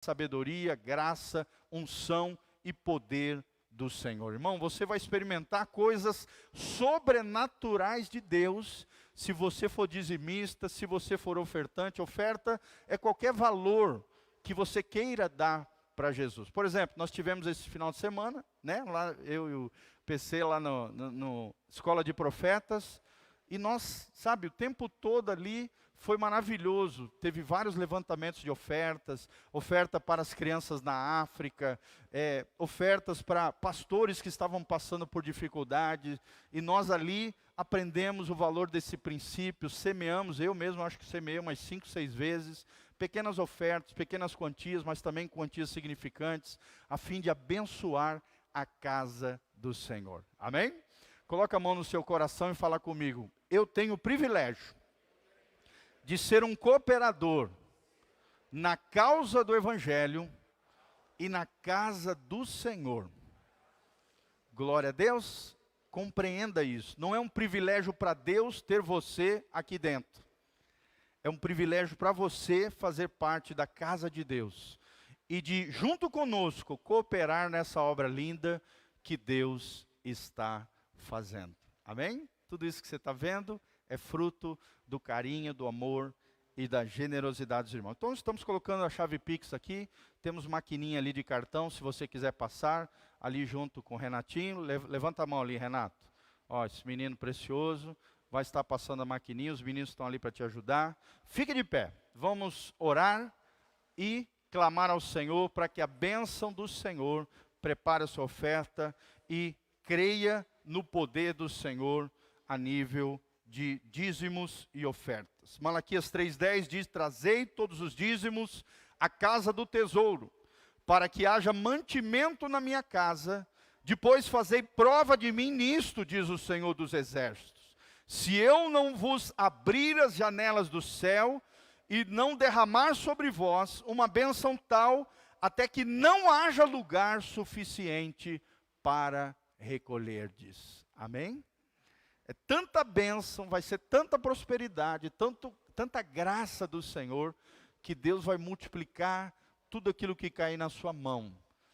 sabedoria, graça, unção e poder do Senhor. Irmão, você vai experimentar coisas sobrenaturais de Deus se você for dizimista, se você for ofertante. Oferta é qualquer valor que você queira dar para Jesus. Por exemplo, nós tivemos esse final de semana, né? Lá, eu e o PC lá no Escola de Profetas, e nós, sabe, o tempo todo ali foi maravilhoso. Teve vários levantamentos de ofertas, oferta para as crianças na África, ofertas para pastores que estavam passando por dificuldades, e nós ali aprendemos o valor desse princípio, semeamos, eu mesmo acho que semeei umas 5, 6 vezes, pequenas ofertas, pequenas quantias, mas também quantias significantes, a fim de abençoar a casa do Senhor. Amém? Coloca a mão no seu coração e fala comigo. Eu tenho o privilégio de ser um cooperador na causa do Evangelho e na casa do Senhor. Glória a Deus. Compreenda isso. Não é um privilégio para Deus ter você aqui dentro. É um privilégio para você fazer parte da casa de Deus. E de, junto conosco, cooperar nessa obra linda que Deus está fazendo. Amém? Tudo isso que você está vendo é fruto do carinho, do amor e da generosidade dos irmãos. Então estamos colocando a chave Pix aqui. Temos maquininha ali de cartão, se você quiser passar, ali junto com o Renatinho. Levanta a mão ali, Renato. Ó, esse menino precioso vai estar passando a maquininha, os meninos estão ali para te ajudar. Fique de pé, vamos orar e clamar ao Senhor para que a bênção do Senhor prepare a sua oferta e creia no poder do Senhor a nível de dízimos e ofertas. Malaquias 3,10 diz, trazei todos os dízimos à casa do tesouro, para que haja mantimento na minha casa, depois fazei prova de mim nisto, diz o Senhor dos Exércitos. Se eu não vos abrir as janelas do céu e não derramar sobre vós uma bênção tal, até que não haja lugar suficiente para recolherdes. Amém? É tanta bênção, vai ser tanta prosperidade, tanta graça do Senhor, que Deus vai multiplicar tudo aquilo que cair na sua mão.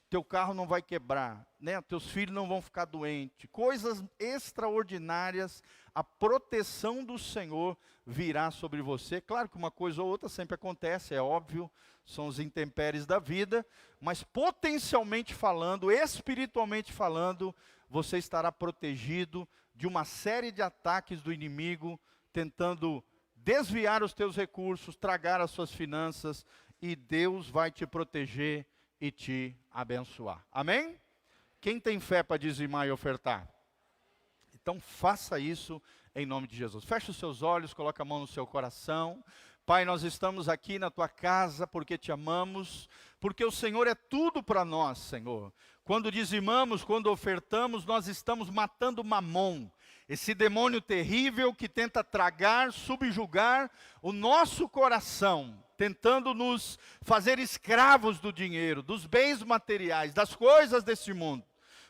Teu carro não vai quebrar, né? Teus filhos não vão ficar doentes. Coisas extraordinárias, a proteção do Senhor virá sobre você. Claro que uma coisa ou outra sempre acontece, é óbvio, são os intempéries da vida, mas potencialmente falando, espiritualmente falando, você estará protegido de uma série de ataques do inimigo, tentando desviar os teus recursos, tragar as suas finanças, e Deus vai te proteger e te abençoar. Amém? Quem tem fé para dizimar e ofertar? Então faça isso em nome de Jesus. Feche os seus olhos, coloque a mão no seu coração. Pai, nós estamos aqui na tua casa porque te amamos, porque o Senhor é tudo para nós, Senhor. Quando dizimamos, quando ofertamos, nós estamos matando Mamon, esse demônio terrível que tenta tragar, subjugar o nosso coração, tentando nos fazer escravos do dinheiro, dos bens materiais, das coisas desse mundo.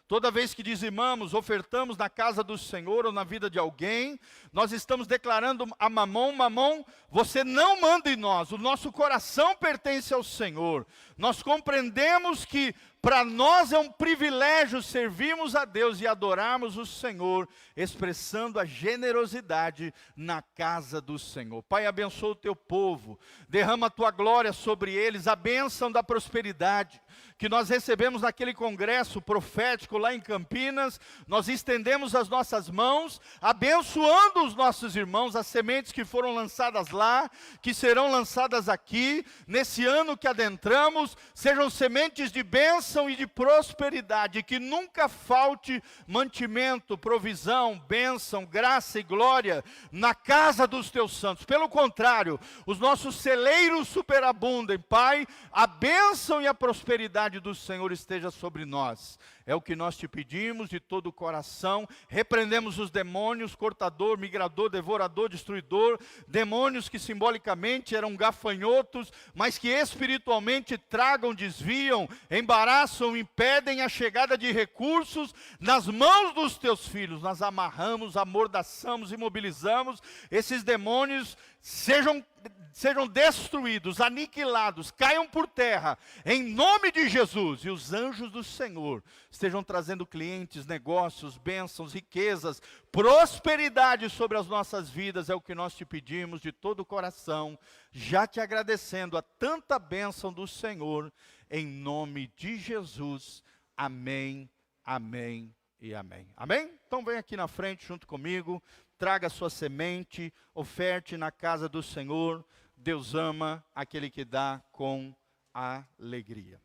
Toda vez que dizimamos, ofertamos na casa do Senhor ou na vida de alguém, nós estamos declarando a Mamon, Mamon, você não manda em nós, o nosso coração pertence ao Senhor. Nós compreendemos que para nós é um privilégio servirmos a Deus e adorarmos o Senhor, expressando a generosidade na casa do Senhor. Pai, abençoa o teu povo, derrama a tua glória sobre eles, a bênção da prosperidade que nós recebemos naquele congresso profético lá em Campinas. Nós estendemos as nossas mãos, abençoando os nossos irmãos, as sementes que foram lançadas lá, que serão lançadas aqui, nesse ano que adentramos, sejam sementes de bênção e de prosperidade, que nunca falte mantimento, provisão, bênção, graça e glória na casa dos teus santos. Pelo contrário, os nossos celeiros superabundem. Pai, a bênção e a prosperidade do Senhor esteja sobre nós. É o que nós te pedimos de todo o coração. Repreendemos os demônios, cortador, migrador, devorador, destruidor, demônios que simbolicamente eram gafanhotos, mas que espiritualmente tragam, desviam, embaraçam ameaçam, impedem a chegada de recursos nas mãos dos teus filhos. Nós amarramos, amordaçamos, imobilizamos, esses demônios sejam destruídos, aniquilados, caiam por terra, em nome de Jesus. E os anjos do Senhor estejam trazendo clientes, negócios, bênçãos, riquezas, prosperidade sobre as nossas vidas. É o que nós te pedimos de todo o coração, já te agradecendo a tanta bênção do Senhor, em nome de Jesus. Amém, amém e amém. Amém? Então vem aqui na frente junto comigo, traga a sua semente, oferte na casa do Senhor. Deus ama aquele que dá com alegria.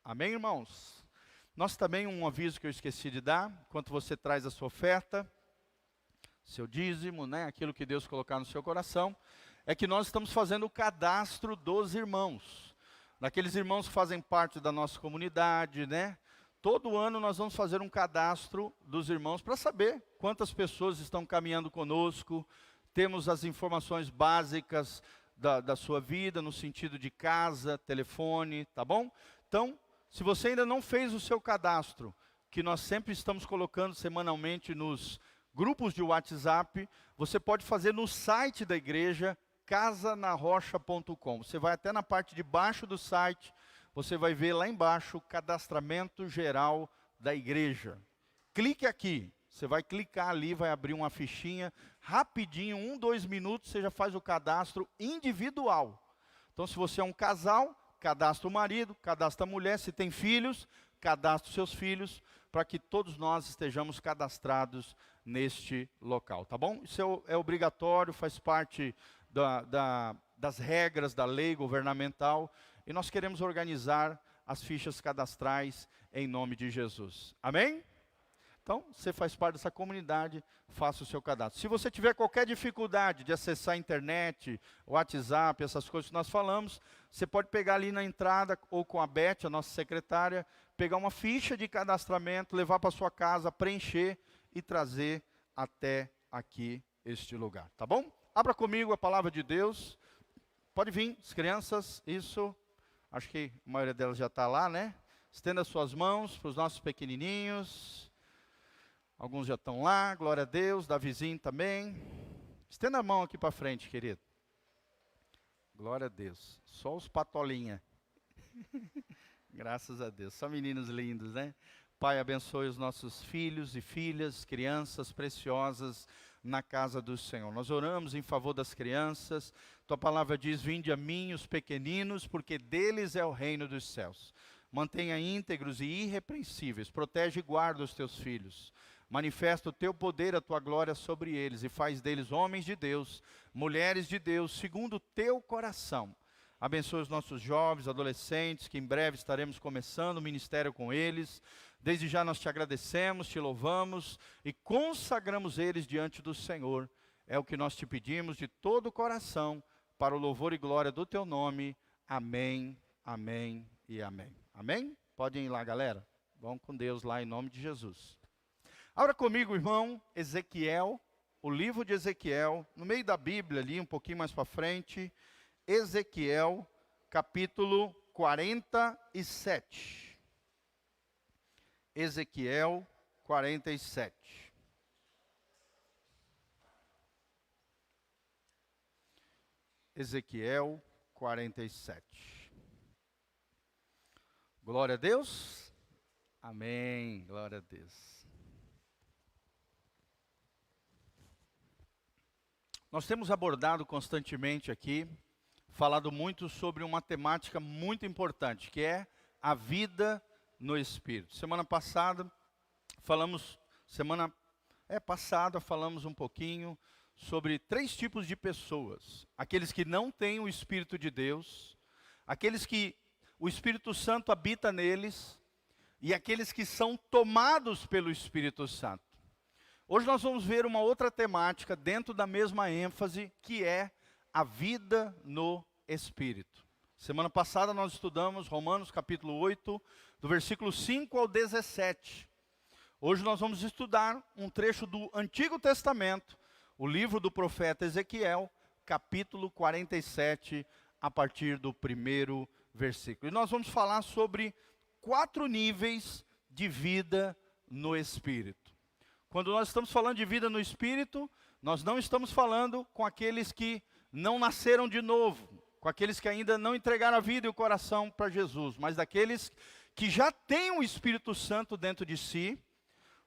Amém, irmãos? Nós também, um aviso que eu esqueci de dar, enquanto você traz a sua oferta, seu dízimo, né, aquilo que Deus colocar no seu coração, é que nós estamos fazendo o cadastro dos irmãos, daqueles irmãos que fazem parte da nossa comunidade, né? Todo ano nós vamos fazer um cadastro dos irmãos para saber quantas pessoas estão caminhando conosco. Temos as informações básicas da sua vida, no sentido de casa, telefone, tá bom? Então, se você ainda não fez o seu cadastro, que nós sempre estamos colocando semanalmente nos grupos de WhatsApp, você pode fazer no site da igreja, casanarrocha.com. Você vai até na parte de baixo do site, você vai ver lá embaixo o cadastramento geral da igreja. Clique aqui, você vai clicar ali, vai abrir uma fichinha, rapidinho, 2 minutos, você já faz o cadastro individual. Então, se você é um casal, cadastra o marido, cadastra a mulher. Se tem filhos, cadastra os seus filhos, para que todos nós estejamos cadastrados neste local, tá bom? Isso é obrigatório, faz parte das regras da lei governamental, e nós queremos organizar as fichas cadastrais em nome de Jesus. Amém? Então, você faz parte dessa comunidade, faça o seu cadastro. Se você tiver qualquer dificuldade de acessar a internet, WhatsApp, essas coisas que nós falamos, você pode pegar ali na entrada, ou com a Beth, a nossa secretária, pegar uma ficha de cadastramento, levar para sua casa, preencher e trazer até aqui este lugar, tá bom? Abra comigo a palavra de Deus. Pode vir, as crianças, isso. Acho que a maioria delas já está lá, né? Estenda suas mãos para os nossos pequenininhos. Alguns já estão lá, glória a Deus, Davizinho também. Estenda a mão aqui para frente, querido. Glória a Deus. Só os patolinha. Graças a Deus. São meninos lindos, né? Pai, abençoe os nossos filhos e filhas, crianças preciosas na casa do Senhor. Nós oramos em favor das crianças. Tua palavra diz: vinde a mim os pequeninos, porque deles é o reino dos céus. Mantenha íntegros e irrepreensíveis. Protege e guarda os teus filhos. Manifesta o teu poder, a tua glória sobre eles, e faz deles homens de Deus, mulheres de Deus, segundo o teu coração. Abençoe os nossos jovens, adolescentes, que em breve estaremos começando o ministério com eles. Desde já nós te agradecemos, te louvamos e consagramos eles diante do Senhor. É o que nós te pedimos de todo o coração, para o louvor e glória do teu nome. Amém, amém e amém. Amém? Podem ir lá, galera. Vão com Deus lá em nome de Jesus. Abra comigo, irmão, Ezequiel, o livro de Ezequiel, no meio da Bíblia ali, um pouquinho mais para frente. Ezequiel, capítulo 47. Ezequiel 47. Ezequiel 47. Glória a Deus. Amém. Glória a Deus. Nós temos abordado constantemente aqui, falado muito sobre uma temática muito importante, que é a vida no Espírito. Semana passada falamos um pouquinho sobre 3 tipos de pessoas: aqueles que não têm o Espírito de Deus, aqueles que o Espírito Santo habita neles, e aqueles que são tomados pelo Espírito Santo. Hoje nós vamos ver uma outra temática dentro da mesma ênfase, que é a vida no Espírito. Semana passada nós estudamos Romanos capítulo 8, do versículo 5 ao 17. Hoje nós vamos estudar um trecho do Antigo Testamento, o livro do profeta Ezequiel, capítulo 47, a partir do 1º versículo. E nós vamos falar sobre 4 níveis de vida no Espírito. Quando nós estamos falando de vida no Espírito, nós não estamos falando com aqueles que não nasceram de novo, com aqueles que ainda não entregaram a vida e o coração para Jesus, mas daqueles que já têm o Espírito Santo dentro de si,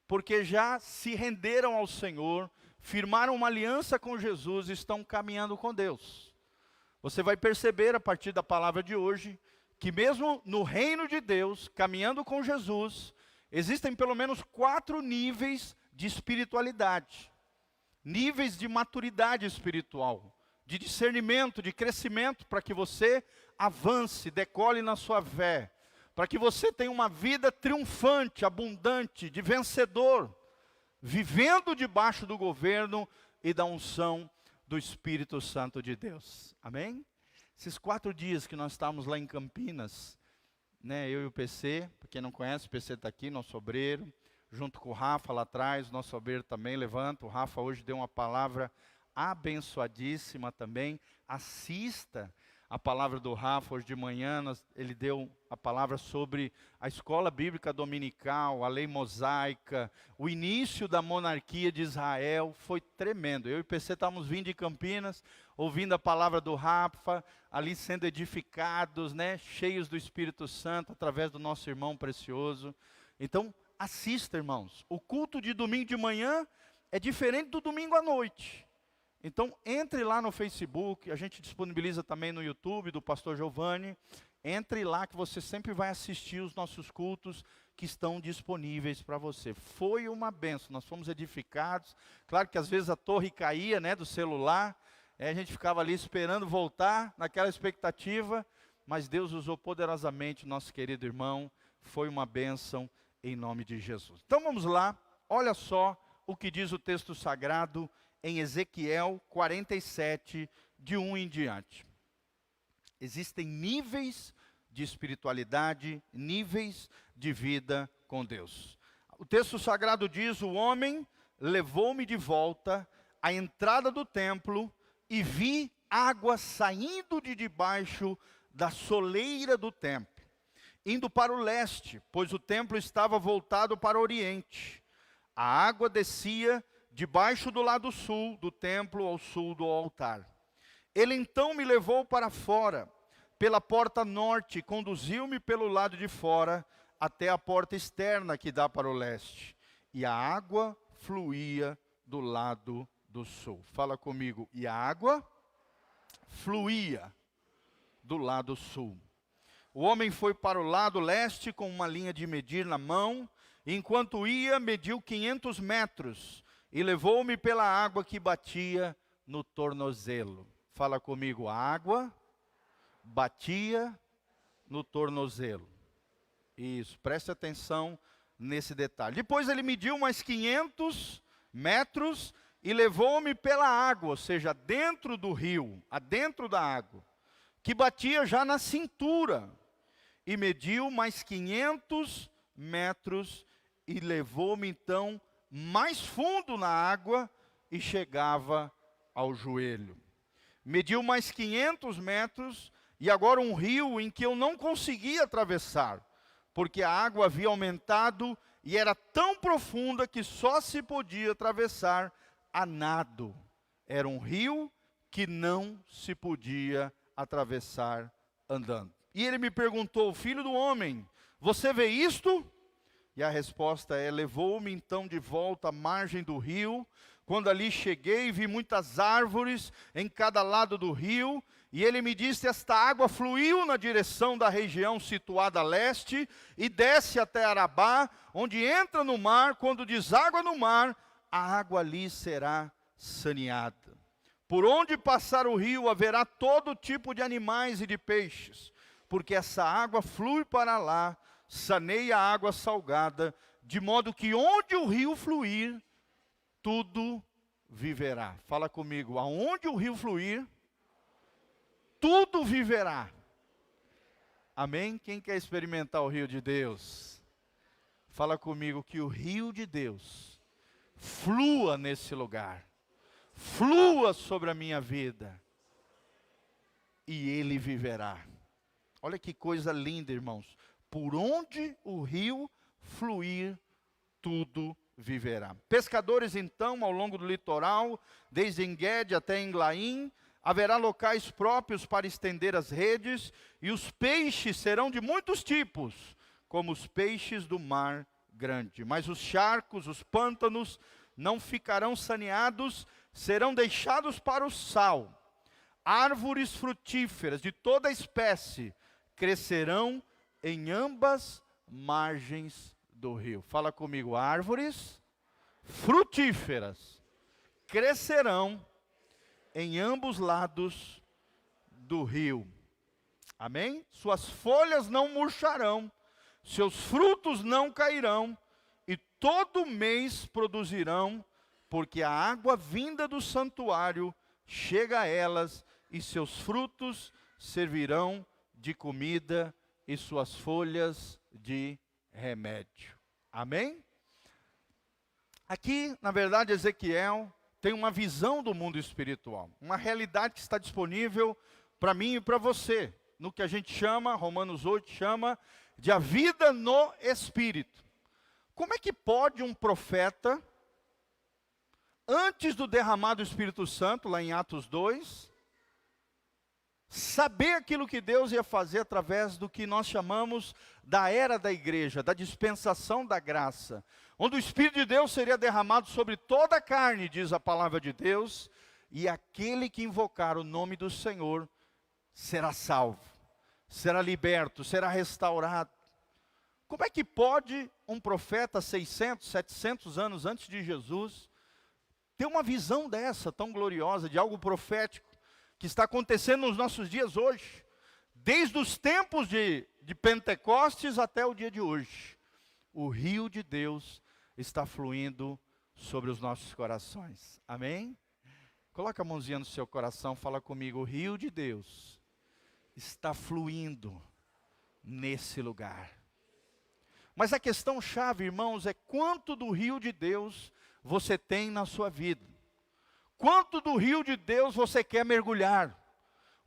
porque já se renderam ao Senhor, firmaram uma aliança com Jesus e estão caminhando com Deus. Você vai perceber a partir da palavra de hoje, que mesmo no reino de Deus, caminhando com Jesus, existem pelo menos 4 níveis de espiritualidade, níveis de maturidade espiritual, de discernimento, de crescimento, para que você avance, decole na sua fé, para que você tenha uma vida triunfante, abundante, de vencedor, vivendo debaixo do governo e da unção do Espírito Santo de Deus. Amém? Esses 4 dias que nós estávamos lá em Campinas, né, eu e o PC, para quem não conhece, o PC está aqui, nosso obreiro, junto com o Rafa lá atrás, nosso obreiro também levanta. O Rafa hoje deu uma palavra abençoadíssima também. Assista a palavra do Rafa hoje de manhã. Ele deu a palavra sobre a escola bíblica dominical, a lei mosaica, o início da monarquia de Israel. Foi tremendo. Eu e o PC estávamos vindo de Campinas, ouvindo a palavra do Rafa, ali sendo edificados, né, cheios do Espírito Santo, através do nosso irmão precioso. Então, assista, irmãos. O culto de domingo de manhã é diferente do domingo à noite. Então, entre lá no Facebook, a gente disponibiliza também no YouTube do pastor Giovanni. Entre lá que você sempre vai assistir os nossos cultos que estão disponíveis para você. Foi uma bênção, nós fomos edificados. Claro que às vezes a torre caía, né, do celular, a gente ficava ali esperando voltar, naquela expectativa, mas Deus usou poderosamente o nosso querido irmão. Foi uma bênção em nome de Jesus. Então vamos lá, olha só o que diz o texto sagrado em Ezequiel 47, de 1 em diante. Existem níveis de espiritualidade, níveis de vida com Deus. O texto sagrado diz: o homem levou-me de volta à entrada do templo e vi água saindo de debaixo da soleira do templo, indo para o leste, pois o templo estava voltado para o oriente. A água descia debaixo do lado sul do templo, ao sul do altar. Ele então me levou para fora, pela porta norte, conduziu-me pelo lado de fora, até a porta externa que dá para o leste. E a água fluía do lado do sul. Fala comigo. E a água fluía do lado sul. O homem foi para o lado leste com uma linha de medir na mão. Enquanto ia, mediu 500 metros. E levou-me pela água que batia no tornozelo. Fala comigo. A água batia no tornozelo. Isso, preste atenção nesse detalhe. Depois ele mediu mais 500 metros e levou-me pela água, ou seja, dentro do rio, adentro da água, que batia já na cintura. E mediu mais 500 metros e levou-me então mais fundo na água e chegava ao joelho. Mediu mais 500 metros e agora um rio em que eu não conseguia atravessar, porque a água havia aumentado e era tão profunda que só se podia atravessar a nado. Era um rio que não se podia atravessar andando. E ele me perguntou: filho do homem, você vê isto? E a resposta é: levou-me então de volta à margem do rio. Quando ali cheguei, vi muitas árvores em cada lado do rio. E ele me disse: esta água fluiu na direção da região situada a leste e desce até Arabá, onde entra no mar. Quando deságua no mar, a água ali será saneada. Por onde passar o rio haverá todo tipo de animais e de peixes, porque essa água flui para lá, saneia a água salgada, de modo que onde o rio fluir, tudo viverá. Fala comigo. Aonde o rio fluir, tudo viverá. Amém? Quem quer experimentar o rio de Deus? Fala comigo que o rio de Deus flua nesse lugar, flua sobre a minha vida, e ele viverá. Olha que coisa linda, irmãos. por onde o rio fluir, tudo viverá. Pescadores, então, ao longo do litoral, desde En-Gedi até Englaim, haverá locais próprios para estender as redes, e os peixes serão de muitos tipos, como os peixes do mar grande. Mas os charcos, os pântanos, não ficarão saneados, serão deixados para o sal. Árvores frutíferas de toda espécie crescerão em ambas margens do rio. Fala comigo, árvores frutíferas crescerão em ambos lados do rio. Amém? Suas folhas não murcharão, seus frutos não cairão, e todo mês produzirão, porque a água vinda do santuário chega a elas, e seus frutos servirão de comida, e suas folhas de remédio. Amém? Aqui, na verdade, Ezequiel tem uma visão do mundo espiritual, uma realidade que está disponível para mim e para você, no que a gente chama, Romanos 8 chama, de a vida no Espírito. Como é que pode um profeta, antes do derramar do Espírito Santo, lá em Atos 2, saber aquilo que Deus ia fazer através do que nós chamamos da era da igreja, da dispensação da graça, onde o Espírito de Deus seria derramado sobre toda a carne, diz a palavra de Deus, e aquele que invocar o nome do Senhor será salvo, será liberto, será restaurado. Como é que pode um profeta 600, 700 anos antes de Jesus ter uma visão dessa, tão gloriosa, de algo profético, que está acontecendo nos nossos dias hoje, desde os tempos de Pentecostes até o dia de hoje? O rio de Deus está fluindo sobre os nossos corações. Amém? Coloca a mãozinha no seu coração, fala comigo, o rio de Deus está fluindo nesse lugar. Mas a questão chave, irmãos, é quanto do rio de Deus você tem na sua vida. Quanto do rio de Deus você quer mergulhar?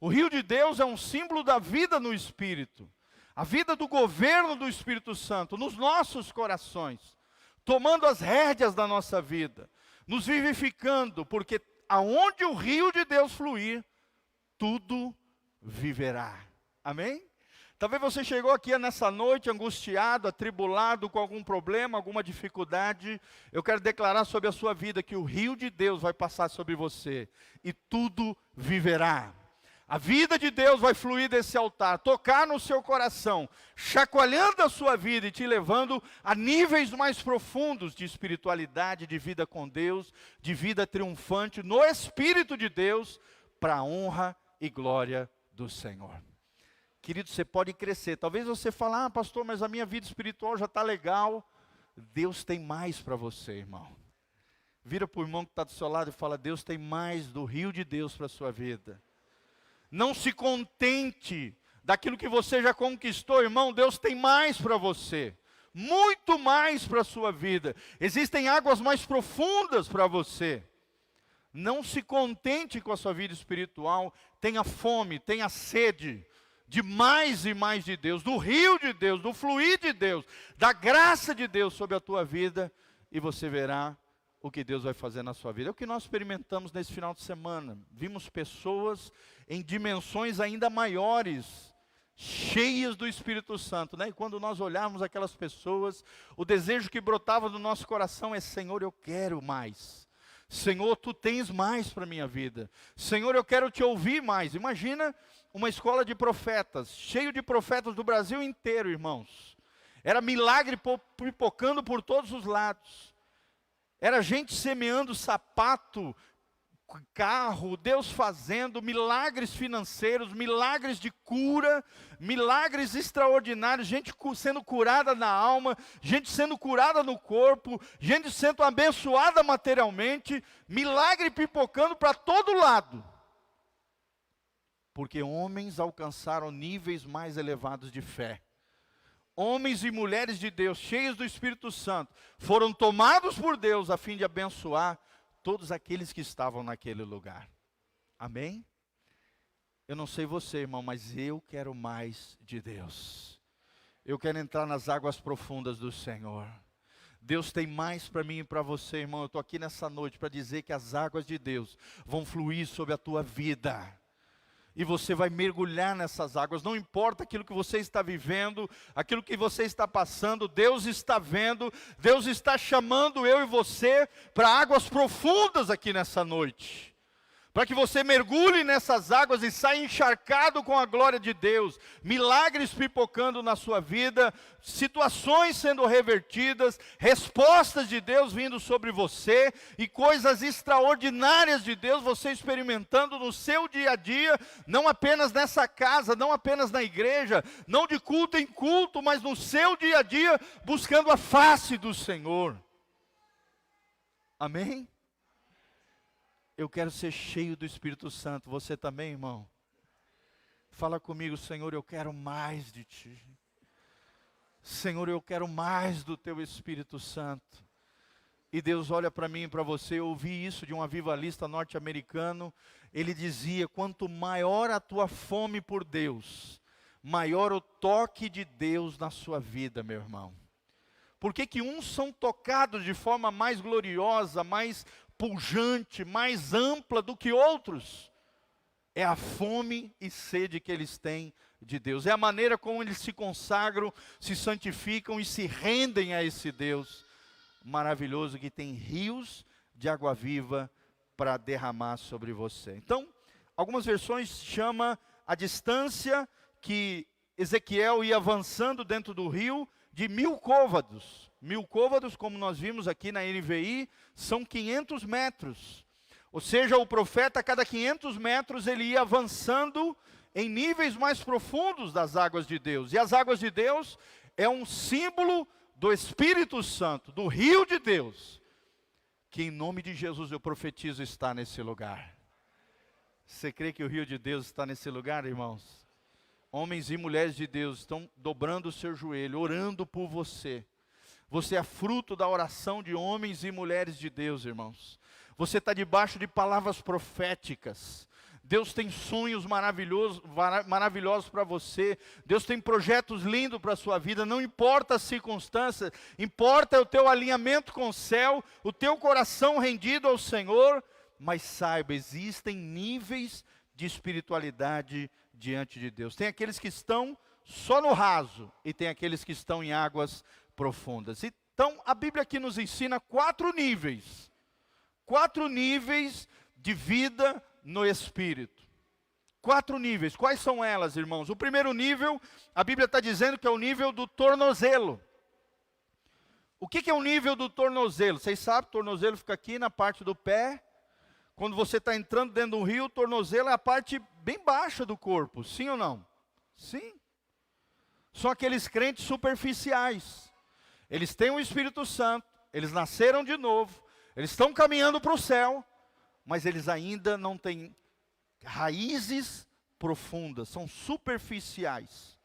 O rio de Deus é um símbolo da vida no Espírito. A vida do governo do Espírito Santo nos nossos corações, tomando as rédeas da nossa vida, nos vivificando, porque aonde o rio de Deus fluir, tudo viverá. Amém? Talvez você chegou aqui nessa noite angustiado, atribulado, com algum problema, alguma dificuldade. Eu quero declarar sobre a sua vida que o rio de Deus vai passar sobre você e tudo viverá. A vida de Deus vai fluir desse altar, tocar no seu coração, chacoalhando a sua vida e te levando a níveis mais profundos de espiritualidade, de vida com Deus, de vida triunfante no Espírito de Deus, para a honra e glória do Senhor. Querido, você pode crescer. Talvez você fale, pastor, mas a minha vida espiritual já está legal. Deus tem mais para você, irmão. Vira para o irmão que está do seu lado e fala, Deus tem mais do rio de Deus para a sua vida. Não se contente daquilo que você já conquistou, irmão. Deus tem mais para você. Muito mais para a sua vida. Existem águas mais profundas para você. Não se contente com a sua vida espiritual. Tenha fome, tenha sede de mais e mais de Deus, do rio de Deus, do fluir de Deus, da graça de Deus sobre a tua vida, e você verá o que Deus vai fazer na sua vida. É o que nós experimentamos nesse final de semana. Vimos pessoas em dimensões ainda maiores, cheias do Espírito Santo, né? E quando nós olharmos aquelas pessoas, o desejo que brotava do nosso coração é, Senhor, eu quero mais. Senhor, Tu tens mais para a minha vida. Senhor, eu quero Te ouvir mais. Imagina uma escola de profetas, cheio de profetas do Brasil inteiro, irmãos. Era milagre pipocando por todos os lados. Era gente semeando sapato, carro, Deus fazendo milagres financeiros, milagres de cura, milagres extraordinários, gente sendo curada na alma, gente sendo curada no corpo, gente sendo abençoada materialmente, milagre pipocando para todo lado. Porque homens alcançaram níveis mais elevados de fé. Homens e mulheres de Deus, cheios do Espírito Santo, foram tomados por Deus a fim de abençoar todos aqueles que estavam naquele lugar. Amém? Eu não sei você, irmão, mas eu quero mais de Deus. Eu quero entrar nas águas profundas do Senhor. Deus tem mais para mim e para você, irmão. Eu estou aqui nessa noite para dizer que as águas de Deus vão fluir sobre a tua vida. E você vai mergulhar nessas águas. Não importa aquilo que você está vivendo, aquilo que você está passando, Deus está vendo, Deus está chamando eu e você para águas profundas aqui nessa noite. Para que você mergulhe nessas águas e saia encharcado com a glória de Deus. Milagres pipocando na sua vida, situações sendo revertidas, respostas de Deus vindo sobre você, e coisas extraordinárias de Deus você experimentando no seu dia a dia, não apenas nessa casa, não apenas na igreja, não de culto em culto, mas no seu dia a dia, buscando a face do Senhor. Amém? Eu quero ser cheio do Espírito Santo. Você também, irmão? Fala comigo: Senhor, eu quero mais de Ti. Senhor, eu quero mais do Teu Espírito Santo. E Deus olha para mim e para você. Eu ouvi isso de um avivalista norte-americano. Ele dizia: quanto maior a tua fome por Deus, maior o toque de Deus na sua vida, meu irmão. Por que uns são tocados de forma mais gloriosa, mais pujante, mais ampla do que outros? É a fome e sede que eles têm de Deus. É a maneira como eles se consagram, se santificam e se rendem a esse Deus maravilhoso que tem rios de água viva para derramar sobre você. Então, algumas versões chamam a distância que Ezequiel ia avançando dentro do rio de 1000 côvados. 1000 côvados, como nós vimos aqui na NVI, são 500 metros. Ou seja, o profeta, a cada 500 metros, ele ia avançando em níveis mais profundos das águas de Deus. E as águas de Deus é um símbolo do Espírito Santo, do rio de Deus, que em nome de Jesus eu profetizo está nesse lugar. Você crê que o rio de Deus está nesse lugar, irmãos? Homens e mulheres de Deus estão dobrando o seu joelho, orando por você. Você é fruto da oração de homens e mulheres de Deus, irmãos. Você está debaixo de palavras proféticas. Deus tem sonhos maravilhosos para você. Deus tem projetos lindos para a sua vida. Não importa as circunstâncias, importa o teu alinhamento com o céu, o teu coração rendido ao Senhor. Mas saiba, existem níveis de espiritualidade diante de Deus. Tem aqueles que estão só no raso e tem aqueles que estão em águas profundas. Então, a Bíblia aqui nos ensina 4 níveis. 4 níveis de vida no Espírito. 4 níveis. Quais são elas, irmãos? O primeiro nível, a Bíblia está dizendo que é o nível do tornozelo. O que é o nível do tornozelo? Vocês sabem, o tornozelo fica aqui na parte do pé. Quando você está entrando dentro do rio, o tornozelo é a parte bem baixa do corpo. Sim ou não? Sim. São aqueles crentes superficiais. Eles têm o Espírito Santo, eles nasceram de novo, eles estão caminhando para o céu, mas eles ainda não têm raízes profundas, são superficiais.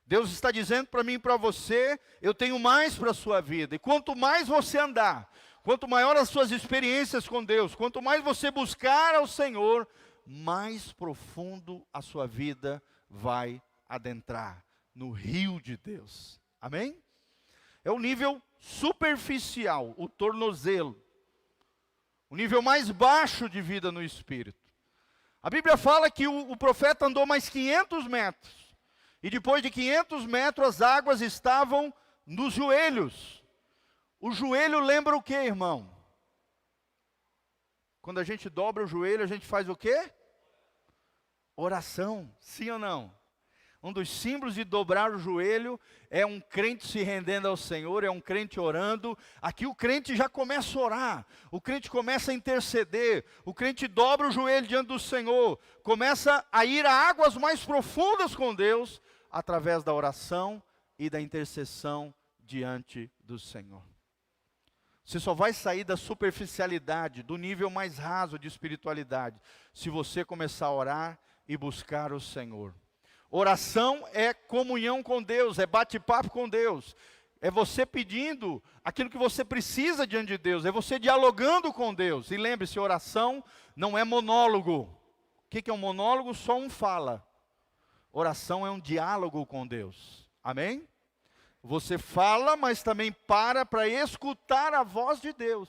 Deus está dizendo para mim e para você: eu tenho mais para a sua vida. E quanto mais você andar, quanto maior as suas experiências com Deus, quanto mais você buscar ao Senhor, mais profundo a sua vida vai adentrar no rio de Deus. Amém? É o nível superficial, o tornozelo. O nível mais baixo de vida no Espírito. A Bíblia fala que o profeta andou mais 500 metros. E depois de 500 metros, as águas estavam nos joelhos. O joelho lembra o que, irmão? Quando a gente dobra o joelho, a gente faz o quê? Oração, sim ou não? Um dos símbolos de dobrar o joelho é um crente se rendendo ao Senhor, é um crente orando. Aqui o crente já começa a orar, o crente começa a interceder, o crente dobra o joelho diante do Senhor, começa a ir a águas mais profundas com Deus, através da oração e da intercessão diante do Senhor. Você só vai sair da superficialidade, do nível mais raso de espiritualidade, se você começar a orar e buscar o Senhor. Oração é comunhão com Deus, é bate-papo com Deus. É você pedindo aquilo que você precisa diante de Deus, é você dialogando com Deus. E lembre-se, oração não é monólogo. O que é um monólogo? Só um fala. Oração é um diálogo com Deus. Amém? Você fala, mas também para escutar a voz de Deus.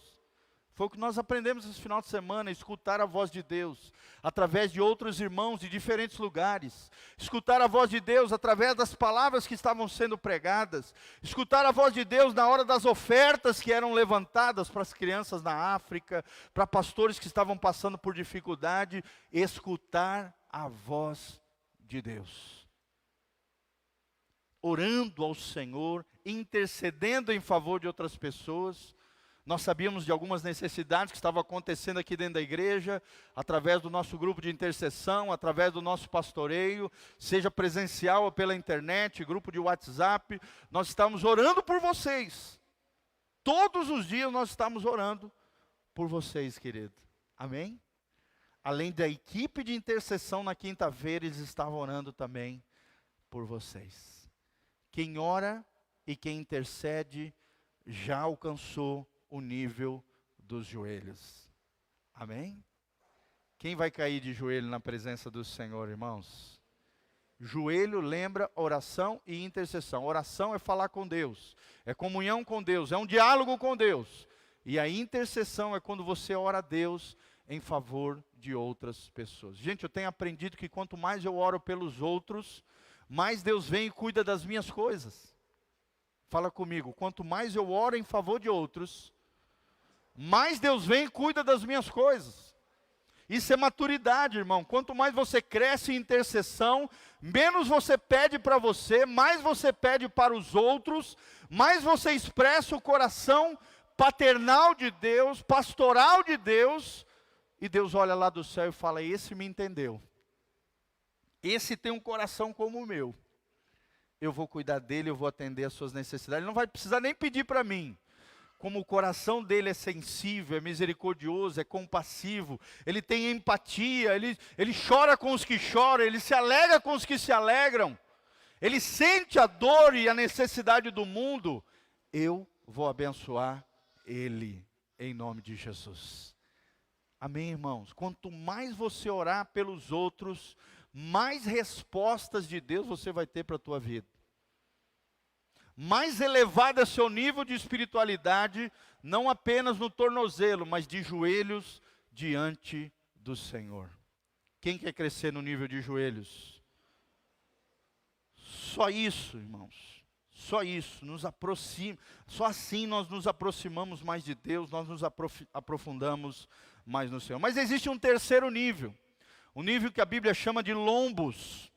Foi o que nós aprendemos esse final de semana, escutar a voz de Deus, através de outros irmãos de diferentes lugares. Escutar a voz de Deus através das palavras que estavam sendo pregadas. Escutar a voz de Deus na hora das ofertas que eram levantadas para as crianças na África, para pastores que estavam passando por dificuldade. Escutar a voz de Deus. Orando ao Senhor, intercedendo em favor de outras pessoas. Nós sabíamos de algumas necessidades que estavam acontecendo aqui dentro da igreja, através do nosso grupo de intercessão, através do nosso pastoreio, seja presencial ou pela internet, grupo de WhatsApp. Nós estamos orando por vocês. Todos os dias nós estamos orando por vocês, querido. Amém? Além da equipe de intercessão na quinta-feira, eles estavam orando também por vocês. Quem ora e quem intercede já alcançou o nível dos joelhos. Amém? Quem vai cair de joelho na presença do Senhor, irmãos? Joelho lembra oração e intercessão. Oração é falar com Deus, é comunhão com Deus, é um diálogo com Deus. E a intercessão é quando você ora a Deus em favor de outras pessoas. Gente, eu tenho aprendido que quanto mais eu oro pelos outros, mais Deus vem e cuida das minhas coisas. Fala comigo, quanto mais eu oro em favor de outros, mais Deus vem e cuida das minhas coisas. Isso é maturidade, irmão. Quanto mais você cresce em intercessão, menos você pede para você, mais você pede para os outros, mais você expressa o coração paternal de Deus, pastoral de Deus, e Deus olha lá do céu e fala: esse me entendeu. Esse tem um coração como o meu. Eu vou cuidar dele, eu vou atender as suas necessidades. Ele não vai precisar nem pedir para mim. Como o coração dele é sensível, é misericordioso, é compassivo, ele tem empatia, ele chora com os que choram, ele se alegra com os que se alegram, ele sente a dor e a necessidade do mundo. Eu vou abençoar ele, em nome de Jesus. Amém, irmãos? Quanto mais você orar pelos outros, mais respostas de Deus você vai ter para a tua vida. Mais elevado é seu nível de espiritualidade, não apenas no tornozelo, mas de joelhos diante do Senhor. Quem quer crescer no nível de joelhos? Só isso, irmãos. Só isso, nos aproxima. Só assim nós nos aproximamos mais de Deus, nós nos aprofundamos mais no Senhor. Mas existe um terceiro nível, um nível que a Bíblia chama de lombos.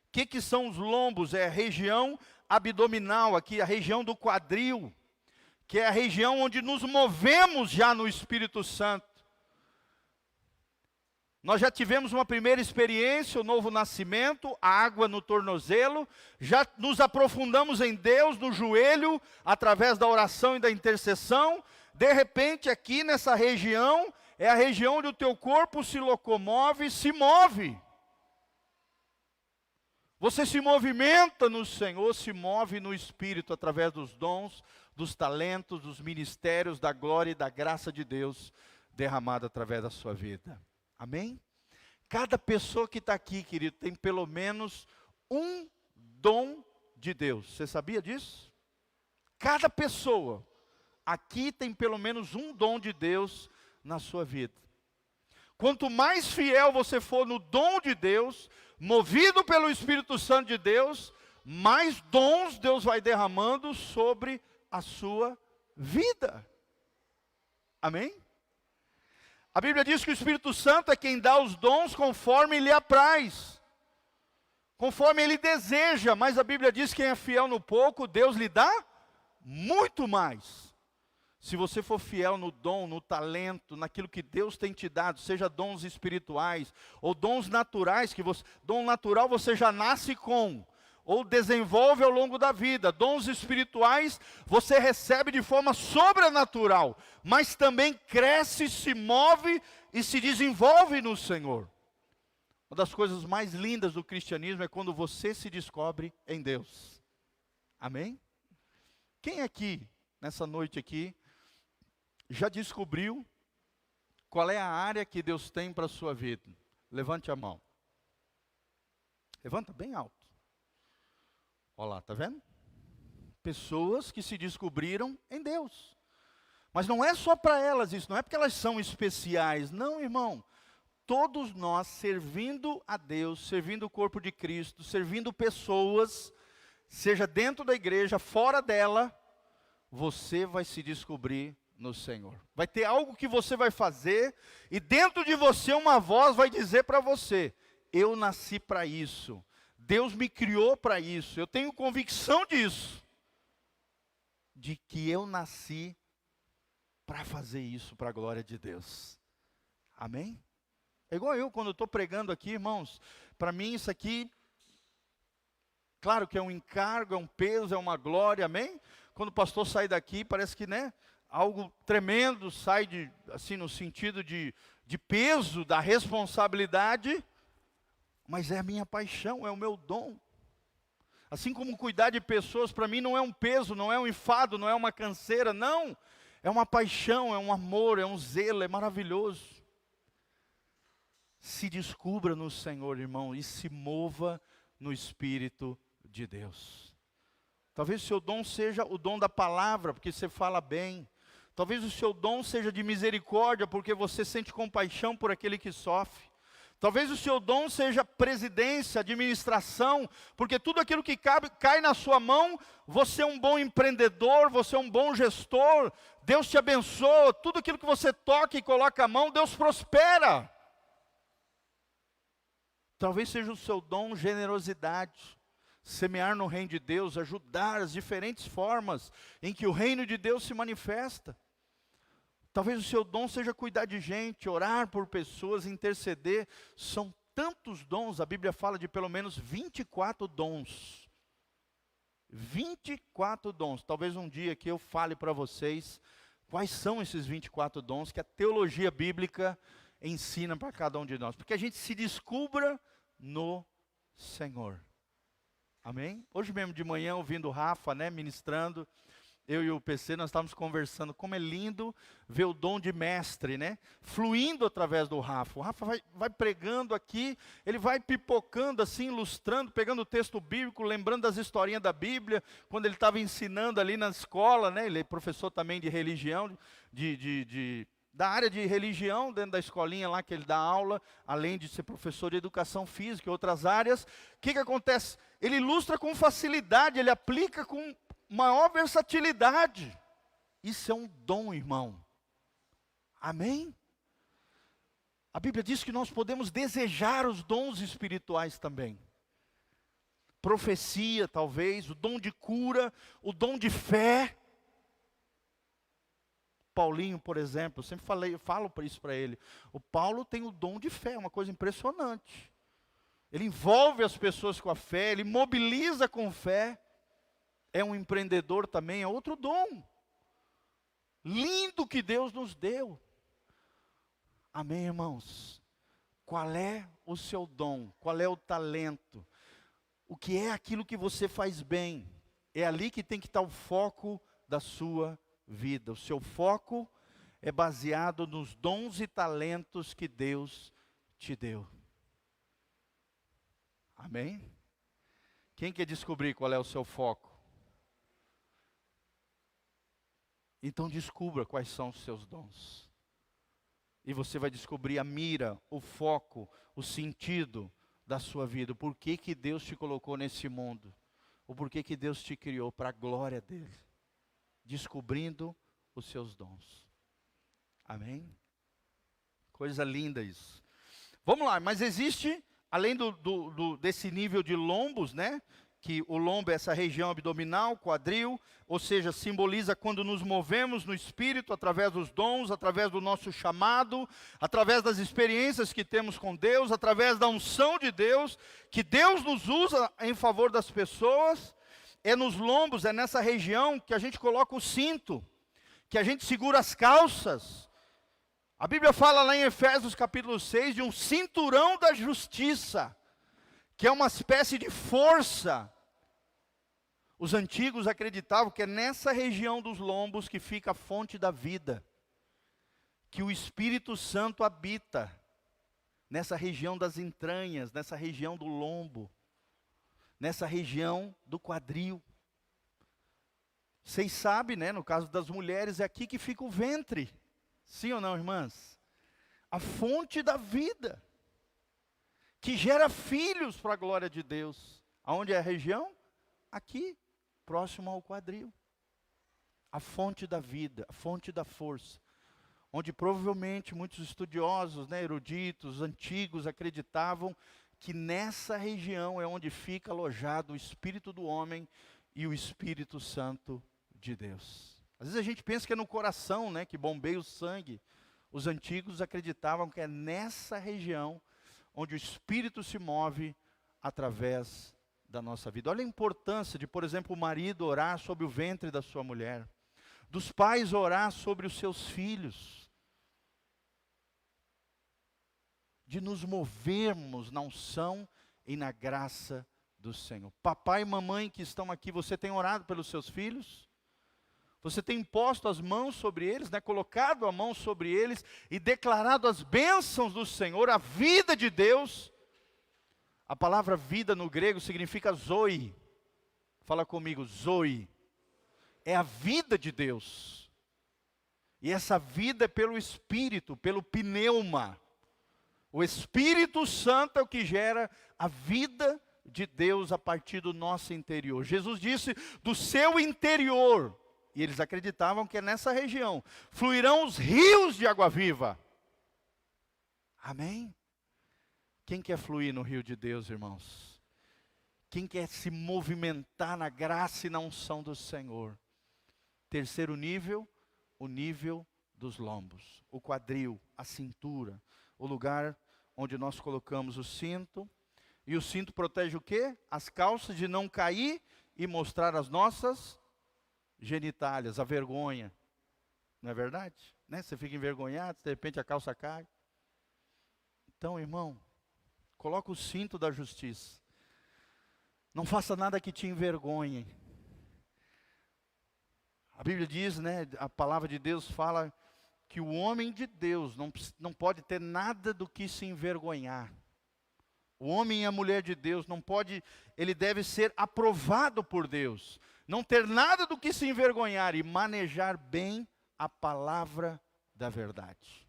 O que são os lombos? É a região abdominal, aqui a região do quadril, que é a região onde nos movemos já no Espírito Santo. Nós já tivemos uma primeira experiência, o novo nascimento, a água no tornozelo, já nos aprofundamos em Deus, no joelho, através da oração e da intercessão. De repente aqui nessa região, é a região onde o teu corpo se locomove, se move. Você se movimenta no Senhor, se move no Espírito, através dos dons, dos talentos, dos ministérios, da glória e da graça de Deus, derramada através da sua vida. Amém? Cada pessoa que está aqui, querido, tem pelo menos um dom de Deus. Você sabia disso? Cada pessoa aqui tem pelo menos um dom de Deus na sua vida. Quanto mais fiel você for no dom de Deus, movido pelo Espírito Santo de Deus, mais dons Deus vai derramando sobre a sua vida. Amém? A Bíblia diz que o Espírito Santo é quem dá os dons conforme lhe apraz, conforme ele deseja, mas a Bíblia diz que quem é fiel no pouco, Deus lhe dá muito mais. Se você for fiel no dom, no talento, naquilo que Deus tem te dado, seja dons espirituais ou dons naturais, dom natural você já nasce com, ou desenvolve ao longo da vida. Dons espirituais você recebe de forma sobrenatural, mas também cresce, se move e se desenvolve no Senhor. Uma das coisas mais lindas do cristianismo é quando você se descobre em Deus. Amém? Quem aqui, nessa noite aqui, já descobriu qual é a área que Deus tem para a sua vida? Levante a mão. Levanta bem alto. Olha lá, tá vendo? Pessoas que se descobriram em Deus. Mas não é só para elas isso, não é porque elas são especiais. Não, irmão. Todos nós servindo a Deus, servindo o corpo de Cristo, servindo pessoas, seja dentro da igreja, fora dela, você vai se descobrir no Senhor. Vai ter algo que você vai fazer, e dentro de você uma voz vai dizer para você: eu nasci para isso, Deus me criou para isso, eu tenho convicção disso, de que eu nasci para fazer isso para a glória de Deus. Amém? É igual eu, quando eu estou pregando aqui, irmãos, para mim isso aqui, claro que é um encargo, é um peso, é uma glória, amém? Quando o pastor sai daqui, parece que, né, algo tremendo sai assim, no sentido de peso, da responsabilidade, mas é a minha paixão, é o meu dom. Assim como cuidar de pessoas, para mim não é um peso, não é um enfado, não é uma canseira, não. É uma paixão, é um amor, é um zelo, é maravilhoso. Se descubra no Senhor, irmão, e se mova no Espírito de Deus. Talvez o seu dom seja o dom da palavra, porque você fala bem. Talvez o seu dom seja de misericórdia, porque você sente compaixão por aquele que sofre. Talvez o seu dom seja presidência, administração, porque tudo aquilo que cai na sua mão, você é um bom empreendedor, você é um bom gestor, Deus te abençoa, tudo aquilo que você toca e coloca a mão, Deus prospera. Talvez seja o seu dom generosidade, semear no reino de Deus, ajudar as diferentes formas em que o reino de Deus se manifesta. Talvez o seu dom seja cuidar de gente, orar por pessoas, interceder. São tantos dons, a Bíblia fala de pelo menos 24 dons. 24 dons. Talvez um dia que eu fale para vocês quais são esses 24 dons que a teologia bíblica ensina para cada um de nós. Porque a gente se descubra no Senhor. Amém? Hoje mesmo de manhã, ouvindo o Rafa, né, ministrando, eu e o PC, nós estávamos conversando, como é lindo ver o dom de mestre, né, fluindo através do Rafa. O Rafa vai pregando aqui, ele vai pipocando assim, ilustrando, pegando o texto bíblico, lembrando das historinhas da Bíblia, quando ele estava ensinando ali na escola, né, ele é professor também de religião, da área de religião, dentro da escolinha lá que ele dá aula, além de ser professor de educação física e outras áreas. O que acontece? Ele ilustra com facilidade, ele aplica com maior versatilidade. Isso é um dom, irmão. Amém? A Bíblia diz que nós podemos desejar os dons espirituais também. Profecia, talvez, o dom de cura, o dom de fé. Paulinho, por exemplo, eu sempre falo isso para ele. O Paulo tem o dom de fé, uma coisa impressionante. Ele envolve as pessoas com a fé, ele mobiliza com fé. É um empreendedor também, é outro dom. Lindo que Deus nos deu. Amém, irmãos? Qual é o seu dom? Qual é o talento? O que é aquilo que você faz bem? É ali que tem que estar o foco da sua vida. O seu foco é baseado nos dons e talentos que Deus te deu. Amém? Quem quer descobrir qual é o seu foco? Então descubra quais são os seus dons. E você vai descobrir a mira, o foco, o sentido da sua vida. O porquê que Deus te colocou nesse mundo. O porquê que Deus te criou para a glória dele. Descobrindo os seus dons. Amém? Coisa linda isso. Vamos lá, mas existe, além desse nível de lombos, né? Que o lombo é essa região abdominal, quadril, ou seja, simboliza quando nos movemos no Espírito, através dos dons, através do nosso chamado, através das experiências que temos com Deus, através da unção de Deus, que Deus nos usa em favor das pessoas. É nos lombos, é nessa região que a gente coloca o cinto, que a gente segura as calças. A Bíblia fala lá em Efésios capítulo 6 de um cinturão da justiça, que é uma espécie de força. Os antigos acreditavam que é nessa região dos lombos que fica a fonte da vida, que o Espírito Santo habita, nessa região das entranhas, nessa região do lombo, nessa região do quadril. Vocês sabem, né, no caso das mulheres, é aqui que fica o ventre. Sim ou não, irmãs? A fonte da vida, que gera filhos para a glória de Deus. Aonde é a região? Aqui, próximo ao quadril. A fonte da vida, a fonte da força. Onde provavelmente muitos estudiosos, né, eruditos, antigos, acreditavam que nessa região é onde fica alojado o Espírito do homem e o Espírito Santo de Deus. Às vezes a gente pensa que é no coração, né, que bombeia o sangue. Os antigos acreditavam que é nessa região onde o Espírito se move através da nossa vida. Olha a importância de, por exemplo, o marido orar sobre o ventre da sua mulher, dos pais orar sobre os seus filhos, de nos movermos na unção e na graça do Senhor. Papai e mamãe que estão aqui, você tem orado pelos seus filhos? Você tem imposto as mãos sobre eles, né, colocado a mão sobre eles e declarado as bênçãos do Senhor, a vida de Deus? A palavra vida no grego significa zoe. Fala comigo, zoe. É a vida de Deus. E essa vida é pelo Espírito, pelo pneuma. O Espírito Santo é o que gera a vida de Deus a partir do nosso interior. Jesus disse do seu interior, e eles acreditavam que é nessa região, fluirão os rios de água viva. Amém? Quem quer fluir no rio de Deus, irmãos? Quem quer se movimentar na graça e na unção do Senhor? Terceiro nível, o nível dos lombos, o quadril, a cintura, o lugar onde nós colocamos o cinto. E o cinto protege o quê? As calças de não cair e mostrar as nossas genitálias, a vergonha. Não é verdade? Né? Você fica envergonhado, de repente a calça cai. Então, irmão, coloca o cinto da justiça. Não faça nada que te envergonhe. A Bíblia diz, né, a palavra de Deus fala que o homem de Deus não pode ter nada do que se envergonhar. O homem e a mulher de Deus não pode, ele deve ser aprovado por Deus. Não ter nada do que se envergonhar e manejar bem a palavra da verdade.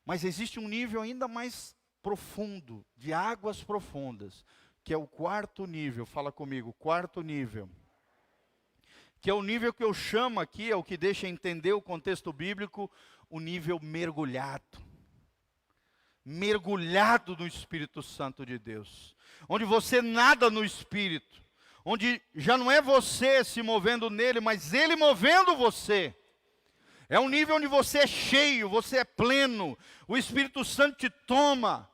Mas existe um nível ainda mais profundo, de águas profundas, que é o quarto nível. Fala comigo, quarto nível. Que é o nível que eu chamo aqui, é o que deixa entender o contexto bíblico, o nível mergulhado. Mergulhado no Espírito Santo de Deus. Onde você nada no Espírito. Onde já não é você se movendo nele, mas ele movendo você. É um nível onde você é cheio, você é pleno. O Espírito Santo te toma.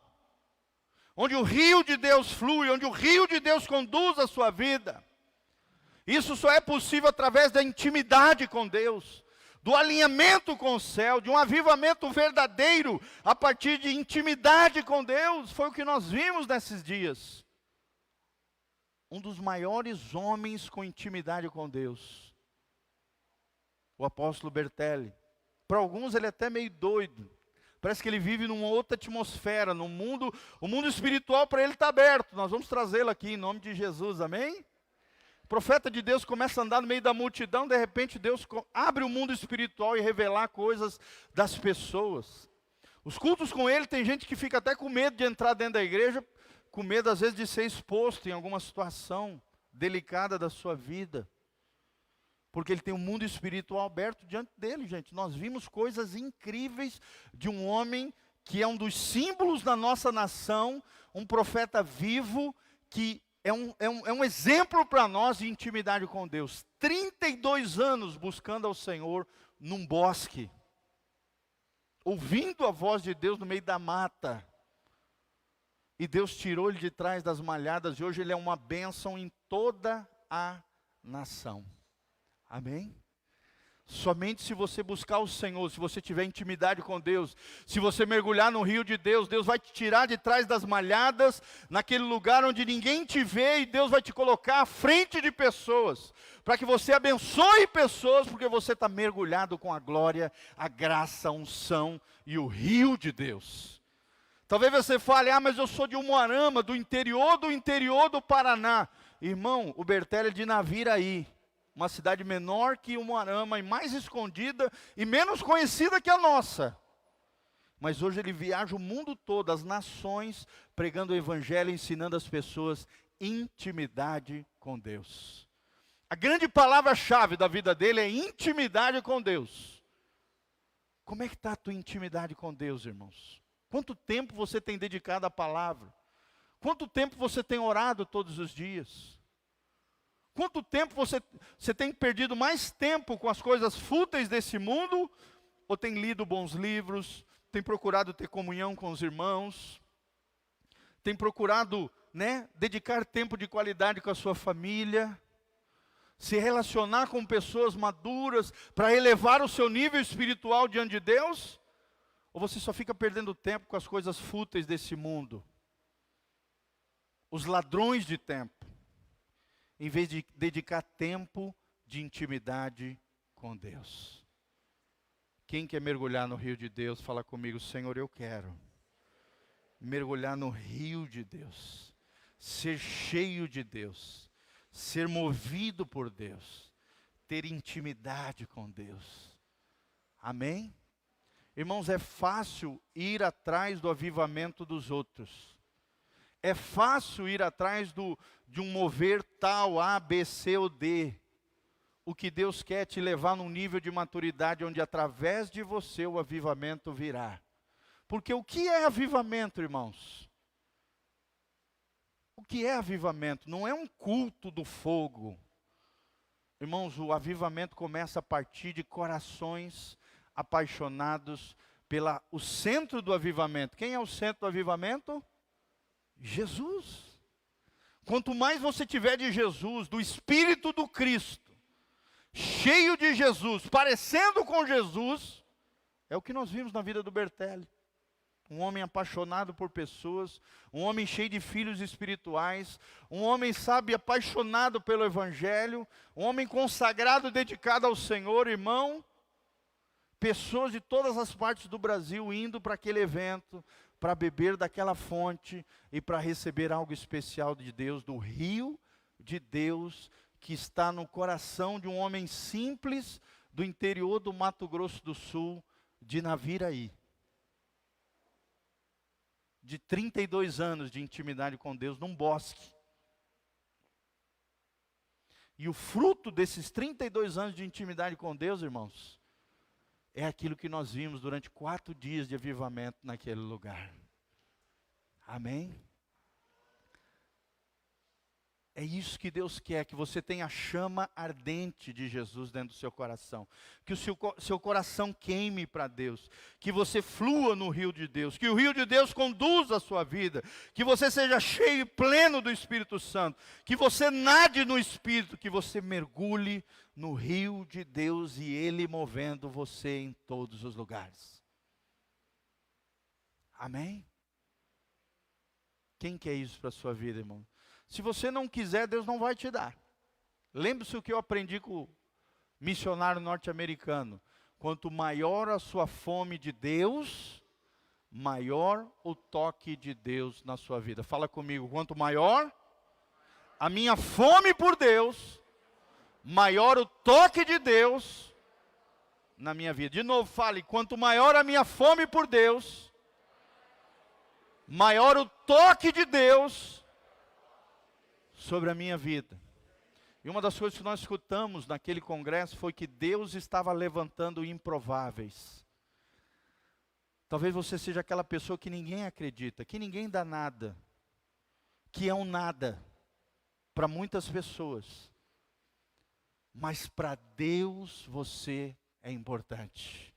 Onde o rio de Deus flui, onde o rio de Deus conduz a sua vida. Isso só é possível através da intimidade com Deus, do alinhamento com o céu, de um avivamento verdadeiro a partir de intimidade com Deus. Foi o que nós vimos nesses dias. Um dos maiores homens com intimidade com Deus, o apóstolo Bertelli. Para alguns ele é até meio doido. Parece que ele vive numa outra atmosfera, num mundo, o mundo espiritual para ele está aberto. Nós vamos trazê-lo aqui em nome de Jesus, amém? O profeta de Deus começa a andar no meio da multidão, de repente Deus abre o mundo espiritual e revelar coisas das pessoas. Os cultos com ele, tem gente que fica até com medo de entrar dentro da igreja, com medo às vezes de ser exposto em alguma situação delicada da sua vida. Porque ele tem um mundo espiritual aberto diante dele, gente. Nós vimos coisas incríveis de um homem que é um dos símbolos da nossa nação, um profeta vivo que é um exemplo para nós de intimidade com Deus. 32 anos buscando ao Senhor num bosque, ouvindo a voz de Deus no meio da mata. E Deus tirou ele de trás das malhadas, e hoje ele é uma bênção em toda a nação. Amém? Somente se você buscar o Senhor, se você tiver intimidade com Deus, se você mergulhar no rio de Deus, Deus vai te tirar de trás das malhadas, naquele lugar onde ninguém te vê, e Deus vai te colocar à frente de pessoas, para que você abençoe pessoas, porque você está mergulhado com a glória, a graça, a unção e o rio de Deus. Talvez você fale, mas eu sou de Umuarama, do interior do Paraná. Irmão, o Bertelli é de Naviraí. uma cidade menor que Umuarama, e mais escondida e menos conhecida que a nossa. Mas hoje ele viaja o mundo todo, as nações, pregando o evangelho, ensinando as pessoas intimidade com Deus. A grande palavra-chave da vida dele é intimidade com Deus. Como é que está a tua intimidade com Deus, irmãos? Quanto tempo você tem dedicado à palavra? Quanto tempo você tem orado todos os dias? Quanto tempo você tem perdido mais tempo com as coisas fúteis desse mundo? Ou tem lido bons livros? Tem procurado ter comunhão com os irmãos? Tem procurado, dedicar tempo de qualidade com a sua família? Se relacionar com pessoas maduras para elevar o seu nível espiritual diante de Deus? Ou você só fica perdendo tempo com as coisas fúteis desse mundo? Os ladrões de tempo, em vez de dedicar tempo de intimidade com Deus. Quem quer mergulhar no rio de Deus, fala comigo: Senhor, eu quero mergulhar no rio de Deus, ser cheio de Deus, ser movido por Deus, ter intimidade com Deus. Amém? Irmãos, é fácil ir atrás do avivamento dos outros. É fácil ir atrás de um mover tal, A, B, C ou D. O que Deus quer é te levar num nível de maturidade onde através de você o avivamento virá. Porque o que é avivamento, irmãos? O que é avivamento? Não é um culto do fogo. Irmãos, o avivamento começa a partir de corações apaixonados o centro do avivamento. Quem é o centro do avivamento? Jesus. Quanto mais você tiver de Jesus, do Espírito do Cristo, cheio de Jesus, parecendo com Jesus, é o que nós vimos na vida do Bertelli. Um homem apaixonado por pessoas, um homem cheio de filhos espirituais, um homem, apaixonado pelo Evangelho, um homem consagrado, dedicado ao Senhor, irmão. Pessoas de todas as partes do Brasil indo para aquele evento, para beber daquela fonte e para receber algo especial de Deus, do rio de Deus, que está no coração de um homem simples do interior do Mato Grosso do Sul, de Naviraí. De 32 anos de intimidade com Deus num bosque. E o fruto desses 32 anos de intimidade com Deus, irmãos, é aquilo que nós vimos durante 4 dias de avivamento naquele lugar. Amém? É isso que Deus quer, que você tenha a chama ardente de Jesus dentro do seu coração. Que o seu coração queime para Deus. Que você flua no rio de Deus. Que o rio de Deus conduza a sua vida. Que você seja cheio e pleno do Espírito Santo. Que você nade no Espírito. Que você mergulhe no rio de Deus e Ele movendo você em todos os lugares. Amém? Quem quer isso para a sua vida, irmão? Se você não quiser, Deus não vai te dar. Lembre-se o que eu aprendi com o missionário norte-americano. Quanto maior a sua fome de Deus, maior o toque de Deus na sua vida. Fala comigo, quanto maior a minha fome por Deus, maior o toque de Deus na minha vida. De novo, fale, quanto maior a minha fome por Deus, maior o toque de Deus sobre a minha vida. E uma das coisas que nós escutamos naquele congresso foi que Deus estava levantando improváveis. Talvez você seja aquela pessoa que ninguém acredita, que ninguém dá nada, que é um nada para muitas pessoas. Mas para Deus você é importante.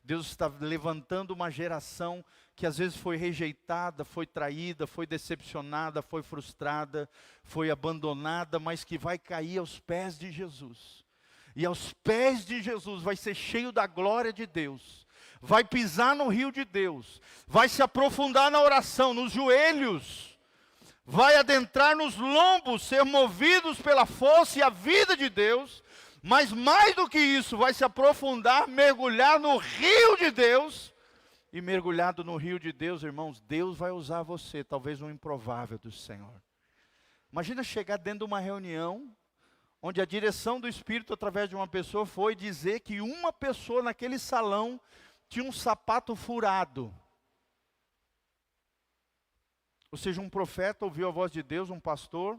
Deus está levantando uma geração que às vezes foi rejeitada, foi traída, foi decepcionada, foi frustrada, foi abandonada, mas que vai cair aos pés de Jesus. E aos pés de Jesus vai ser cheio da glória de Deus. Vai pisar no rio de Deus. Vai se aprofundar na oração, nos joelhos. Vai adentrar nos lombos, ser movidos pela força e a vida de Deus. Mas mais do que isso, vai se aprofundar, mergulhar no rio de Deus. E mergulhado no rio de Deus, irmãos, Deus vai usar você, talvez um improvável do Senhor. Imagina chegar dentro de uma reunião, onde a direção do Espírito através de uma pessoa foi dizer que uma pessoa naquele salão tinha um sapato furado. Ou seja, um profeta ouviu a voz de Deus, um pastor,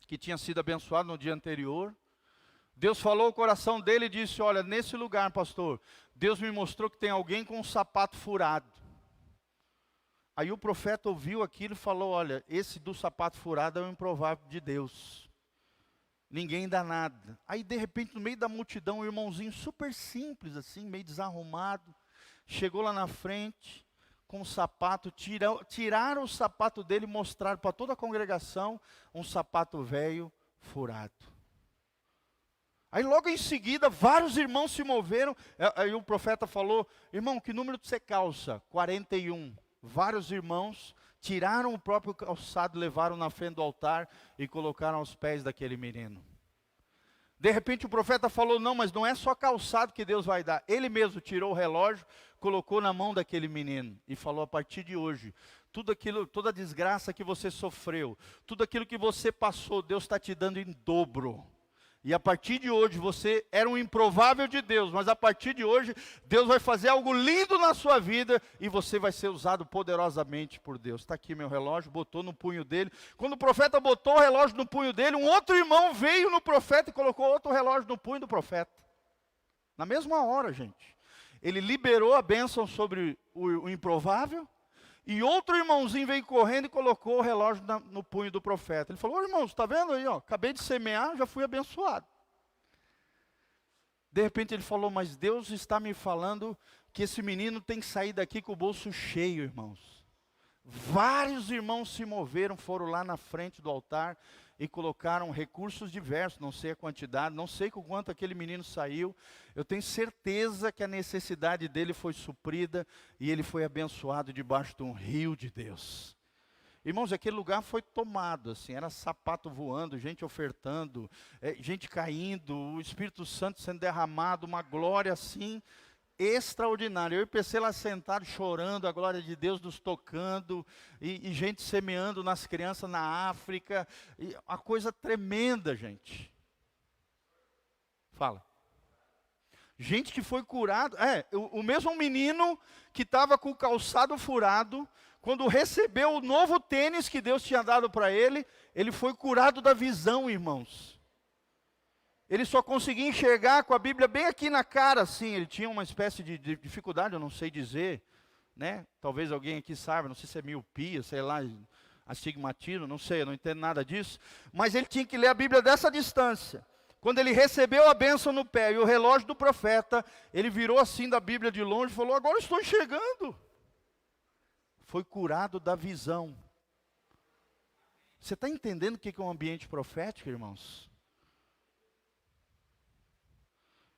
que tinha sido abençoado no dia anterior. Deus falou ao coração dele e disse, olha, nesse lugar, pastor, Deus me mostrou que tem alguém com um sapato furado. Aí o profeta ouviu aquilo e falou, olha, esse do sapato furado é o improvável de Deus. Ninguém dá nada. Aí de repente no meio da multidão, um irmãozinho super simples assim, meio desarrumado, chegou lá na frente com o sapato, tiraram o sapato dele e mostraram para toda a congregação um sapato velho furado. Aí logo em seguida, vários irmãos se moveram, aí o profeta falou, irmão, que número você calça? 41. Vários irmãos tiraram o próprio calçado, levaram na frente do altar e colocaram aos pés daquele menino. De repente o profeta falou, não, mas não é só calçado que Deus vai dar. Ele mesmo tirou o relógio, colocou na mão daquele menino e falou, a partir de hoje, tudo aquilo, toda a desgraça que você sofreu, tudo aquilo que você passou, Deus está te dando em dobro. E a partir de hoje, você era um improvável de Deus, mas a partir de hoje, Deus vai fazer algo lindo na sua vida e você vai ser usado poderosamente por Deus. Está aqui meu relógio, botou no punho dele. Quando o profeta botou o relógio no punho dele, um outro irmão veio no profeta e colocou outro relógio no punho do profeta. Na mesma hora, gente. Ele liberou a bênção sobre o improvável. E outro irmãozinho veio correndo e colocou o relógio no punho do profeta. Ele falou, ô irmão, está vendo aí, ó, acabei de semear, já fui abençoado. De repente ele falou, mas Deus está me falando que esse menino tem que sair daqui com o bolso cheio, irmãos. Vários irmãos se moveram, foram lá na frente do altar e colocaram recursos diversos, não sei a quantidade, não sei com quanto aquele menino saiu. Eu tenho certeza que a necessidade dele foi suprida e ele foi abençoado debaixo de um rio de Deus. Irmãos, aquele lugar foi tomado, assim, era sapato voando, gente ofertando, gente caindo, o Espírito Santo sendo derramado, uma glória assim, extraordinário. Eu e o PC lá sentado chorando, a glória de Deus nos tocando, e gente semeando nas crianças na África, e uma coisa tremenda, gente. Fala. Gente que foi curado, o mesmo menino que estava com o calçado furado, quando recebeu o novo tênis que Deus tinha dado para ele, ele foi curado da visão, irmãos. Ele só conseguia enxergar com a Bíblia bem aqui na cara, assim. Ele tinha uma espécie de dificuldade, eu não sei dizer, né? Talvez alguém aqui saiba, não sei se é miopia, sei lá, astigmatismo, não sei, eu não entendo nada disso. Mas ele tinha que ler a Bíblia dessa distância. Quando ele recebeu a bênção no pé e o relógio do profeta, ele virou assim da Bíblia de longe e falou, agora eu estou enxergando. Foi curado da visão. Você está entendendo o que é um ambiente profético, irmãos?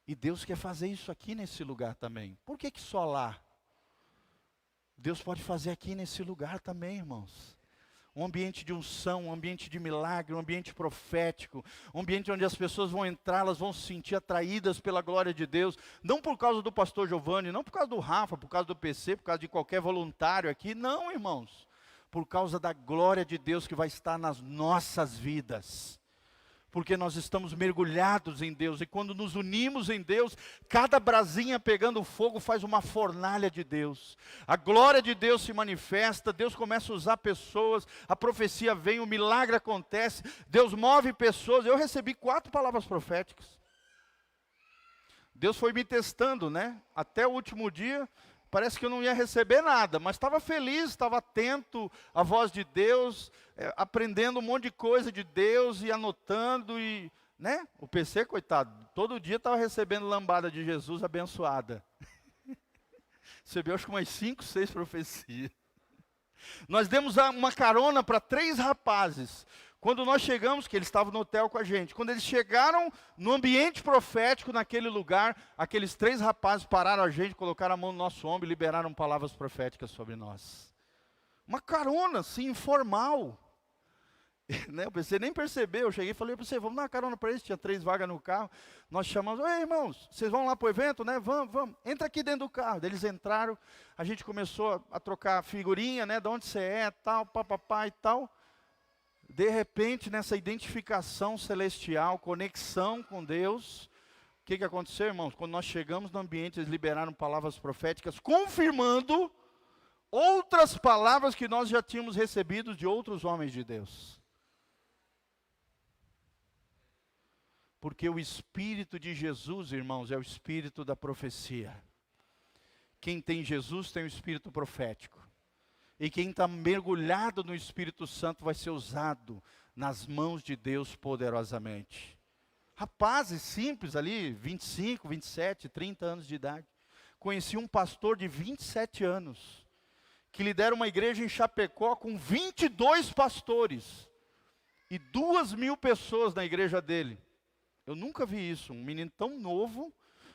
E Deus quer fazer isso aqui nesse lugar também. Por que só lá? Deus pode fazer aqui nesse lugar também, irmãos. Um ambiente de unção, um ambiente de milagre, um ambiente profético, um ambiente onde as pessoas vão entrar, elas vão se sentir atraídas pela glória de Deus, não por causa do pastor Giovanni, não por causa do Rafa, por causa do PC, por causa de qualquer voluntário aqui, não, irmãos, por causa da glória de Deus que vai estar nas nossas vidas. Porque nós estamos mergulhados em Deus, e quando nos unimos em Deus, cada brasinha pegando fogo faz uma fornalha de Deus. A glória de Deus se manifesta, Deus começa a usar pessoas, a profecia vem, o milagre acontece, Deus move pessoas. Eu recebi 4 palavras proféticas. Deus foi me testando, né? Até o último dia, parece que eu não ia receber nada, mas estava feliz, estava atento à voz de Deus, aprendendo um monte de coisa de Deus e anotando, e, né? O PC, coitado, todo dia estava recebendo lambada de Jesus abençoada. Recebeu acho que umas 5, 6 profecias. Nós demos uma carona para 3 rapazes. Quando nós chegamos, que eles estavam no hotel com a gente, quando eles chegaram no ambiente profético naquele lugar, aqueles 3 rapazes pararam a gente, colocaram a mão no nosso ombro e liberaram palavras proféticas sobre nós. Uma carona, assim, informal. Né, o PC nem percebeu, eu cheguei e falei para você, vamos dar uma carona para eles, tinha 3 vagas no carro. Nós chamamos, ei irmãos, vocês vão lá para o evento, né? Vamos, entra aqui dentro do carro. Eles entraram, a gente começou a trocar figurinha, né? De onde você é, tal, papapá e tal. De repente, nessa identificação celestial, conexão com Deus, o que aconteceu, irmãos? Quando nós chegamos no ambiente, eles liberaram palavras proféticas, confirmando outras palavras que nós já tínhamos recebido de outros homens de Deus. Porque o Espírito de Jesus, irmãos, é o Espírito da profecia. Quem tem Jesus tem o Espírito profético. E quem está mergulhado no Espírito Santo vai ser usado nas mãos de Deus poderosamente. Rapazes simples ali, 25, 27, 30 anos de idade. Conheci um pastor de 27 anos, que lidera uma igreja em Chapecó com 22 pastores. E 2.000 pessoas na igreja dele. Eu nunca vi isso, um menino tão novo,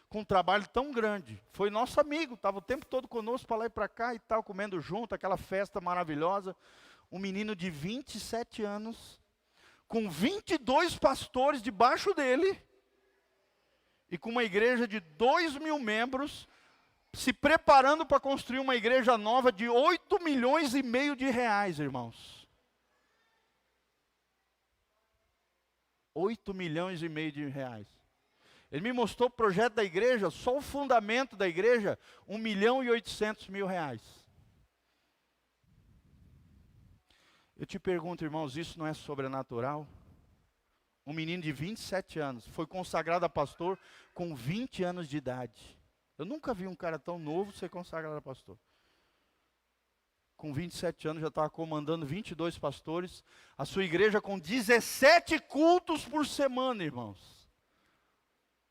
com um trabalho tão grande. Foi nosso amigo, estava o tempo todo conosco para lá e para cá e tal, comendo junto, aquela festa maravilhosa. Um menino de 27 anos, com 22 pastores debaixo dele, e com uma igreja de 2.000 membros, se preparando para construir uma igreja nova de 8,5 milhões de reais, irmãos. 8,5 milhões de reais. Ele me mostrou o projeto da igreja, só o fundamento da igreja, 1.800.000 reais. Eu te pergunto, irmãos, isso não é sobrenatural? Um menino de 27 anos, foi consagrado a pastor com 20 anos de idade. Eu nunca vi um cara tão novo ser consagrado a pastor. Com 27 anos já estava comandando 22 pastores. A sua igreja com 17 cultos por semana, irmãos.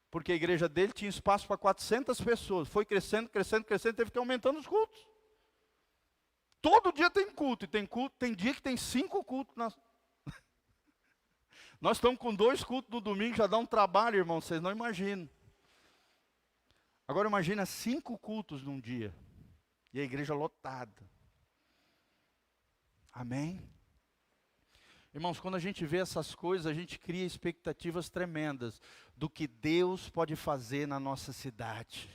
Porque a igreja dele tinha espaço para 400 pessoas. Foi crescendo, crescendo, crescendo, teve que ir aumentando os cultos. Todo dia tem culto, e tem dia que tem 5 cultos. Nós estamos com 2 cultos no domingo, já dá um trabalho, irmão, vocês não imaginam. Agora imagina 5 cultos num dia, e a igreja lotada. Amém? Irmãos, quando a gente vê essas coisas, a gente cria expectativas tremendas do que Deus pode fazer na nossa cidade.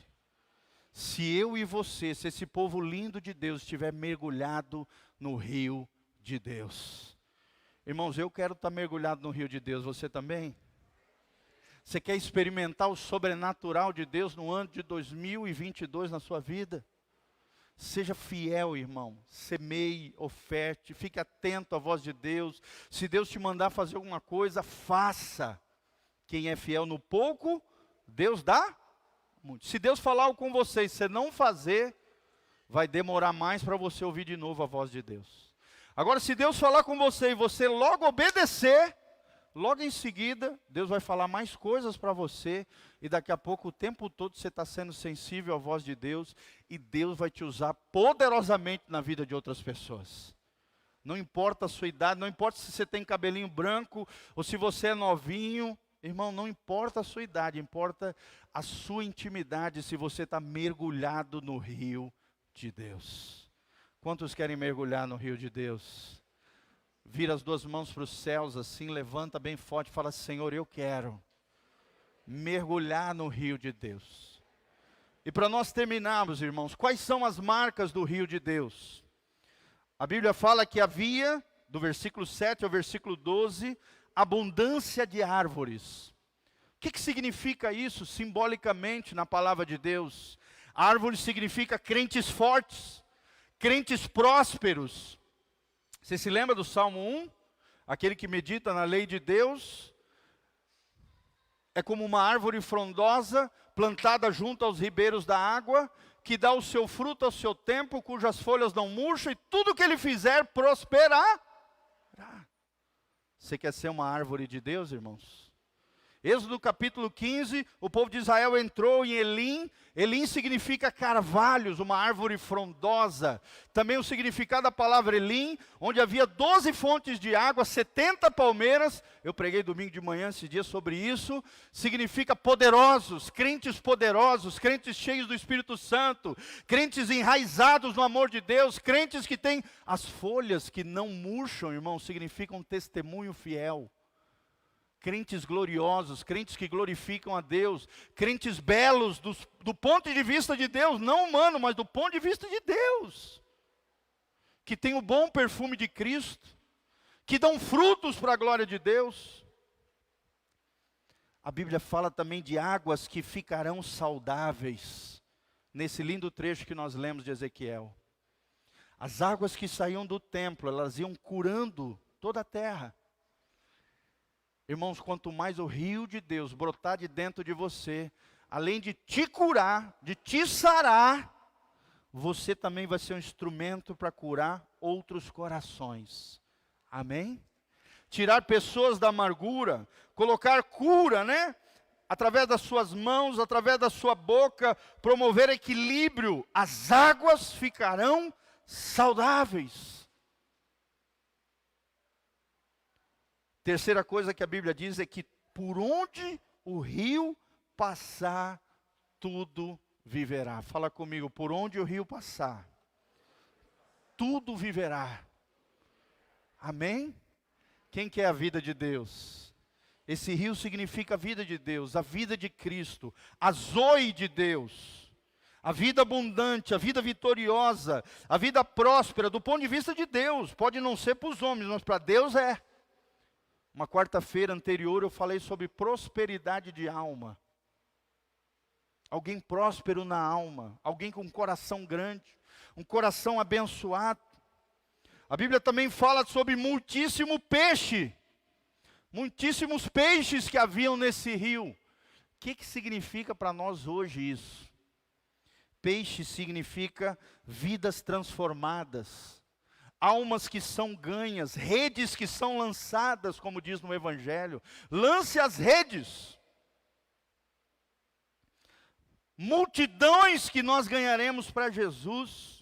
Se eu e você, se esse povo lindo de Deus estiver mergulhado no rio de Deus. Irmãos, eu quero estar mergulhado no rio de Deus, você também? Você quer experimentar o sobrenatural de Deus no ano de 2022 na sua vida? Seja fiel, irmão, semeie, oferte, fique atento à voz de Deus. Se Deus te mandar fazer alguma coisa, faça. Quem é fiel no pouco, Deus dá muito. Se Deus falar algo com você e você não fazer, vai demorar mais para você ouvir de novo a voz de Deus. Agora, se Deus falar com você e você logo obedecer, logo em seguida, Deus vai falar mais coisas para você, e daqui a pouco, o tempo todo, você está sendo sensível à voz de Deus, e Deus vai te usar poderosamente na vida de outras pessoas. Não importa a sua idade, não importa se você tem cabelinho branco, ou se você é novinho, irmão, não importa a sua idade, importa a sua intimidade, se você está mergulhado no rio de Deus. Quantos querem mergulhar no rio de Deus? Vira as 2 mãos para os céus assim, levanta bem forte e fala: Senhor, eu quero mergulhar no rio de Deus. E para nós terminarmos, irmãos, quais são as marcas do rio de Deus? A Bíblia fala que havia, do versículo 7 ao versículo 12, abundância de árvores. O que significa isso simbolicamente na palavra de Deus? Árvore significa crentes fortes, crentes prósperos. Você se lembra do Salmo 1? Aquele que medita na lei de Deus é como uma árvore frondosa, plantada junto aos ribeiros da água, que dá o seu fruto ao seu tempo, cujas folhas não murcham, e tudo que ele fizer prosperará. Você quer ser uma árvore de Deus, irmãos? Êxodo capítulo 15, o povo de Israel entrou em Elim. Elim significa carvalhos, uma árvore frondosa. Também o significado da palavra Elim, onde havia 12 fontes de água, 70 palmeiras. Eu preguei domingo de manhã esse dia sobre isso. Significa poderosos, crentes cheios do Espírito Santo, crentes enraizados no amor de Deus, crentes que têm as folhas que não murcham, irmão, significam um testemunho fiel. Crentes gloriosos, crentes que glorificam a Deus, crentes belos do ponto de vista de Deus, não humano, mas do ponto de vista de Deus, que tem o bom perfume de Cristo, que dão frutos para a glória de Deus. A Bíblia fala também de águas que ficarão saudáveis, nesse lindo trecho que nós lemos de Ezequiel. As águas que saíam do templo, elas iam curando toda a terra. Irmãos, quanto mais o rio de Deus brotar de dentro de você, além de te curar, de te sarar, você também vai ser um instrumento para curar outros corações. Amém? Tirar pessoas da amargura, colocar cura, né? Através das suas mãos, através da sua boca, promover equilíbrio, as águas ficarão saudáveis. Terceira coisa que a Bíblia diz é que por onde o rio passar, tudo viverá. Fala comigo, por onde o rio passar, tudo viverá. Amém? Quem quer a vida de Deus? Esse rio significa a vida de Deus, a vida de Cristo, a zoe de Deus, a vida abundante, a vida vitoriosa, a vida próspera, do ponto de vista de Deus. Pode não ser para os homens, mas para Deus é. Uma quarta-feira anterior eu falei sobre prosperidade de alma. Alguém próspero na alma, alguém com um coração grande, um coração abençoado. A Bíblia também fala sobre muitíssimo peixe, muitíssimos peixes que haviam nesse rio. O que significa para nós hoje isso? Peixe significa vidas transformadas, almas que são ganhas, redes que são lançadas, como diz no Evangelho. Lance as redes. Multidões que nós ganharemos para Jesus.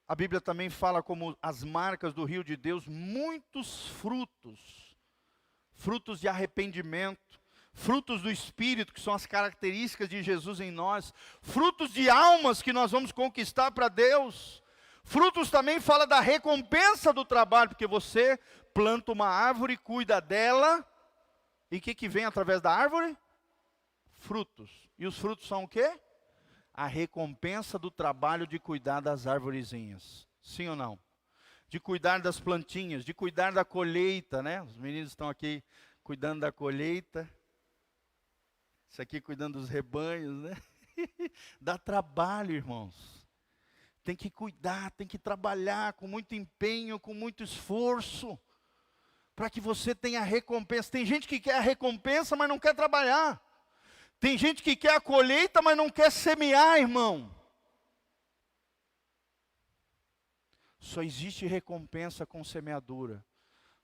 A Bíblia também fala como as marcas do rio de Deus, muitos frutos. Frutos de arrependimento, frutos do Espírito, que são as características de Jesus em nós. Frutos de almas que nós vamos conquistar para Deus. Frutos também fala da recompensa do trabalho, porque você planta uma árvore, cuida dela, e o que vem através da árvore? Frutos. E os frutos são o quê? A recompensa do trabalho de cuidar das arvorezinhas. Sim ou não? De cuidar das plantinhas, de cuidar da colheita, né? Os meninos estão aqui cuidando da colheita. Isso aqui cuidando dos rebanhos, né? Dá trabalho, irmãos. Tem que cuidar, tem que trabalhar com muito empenho, com muito esforço, para que você tenha recompensa. Tem gente que quer a recompensa, mas não quer trabalhar. Tem gente que quer a colheita, mas não quer semear, irmão. Só existe recompensa com semeadura.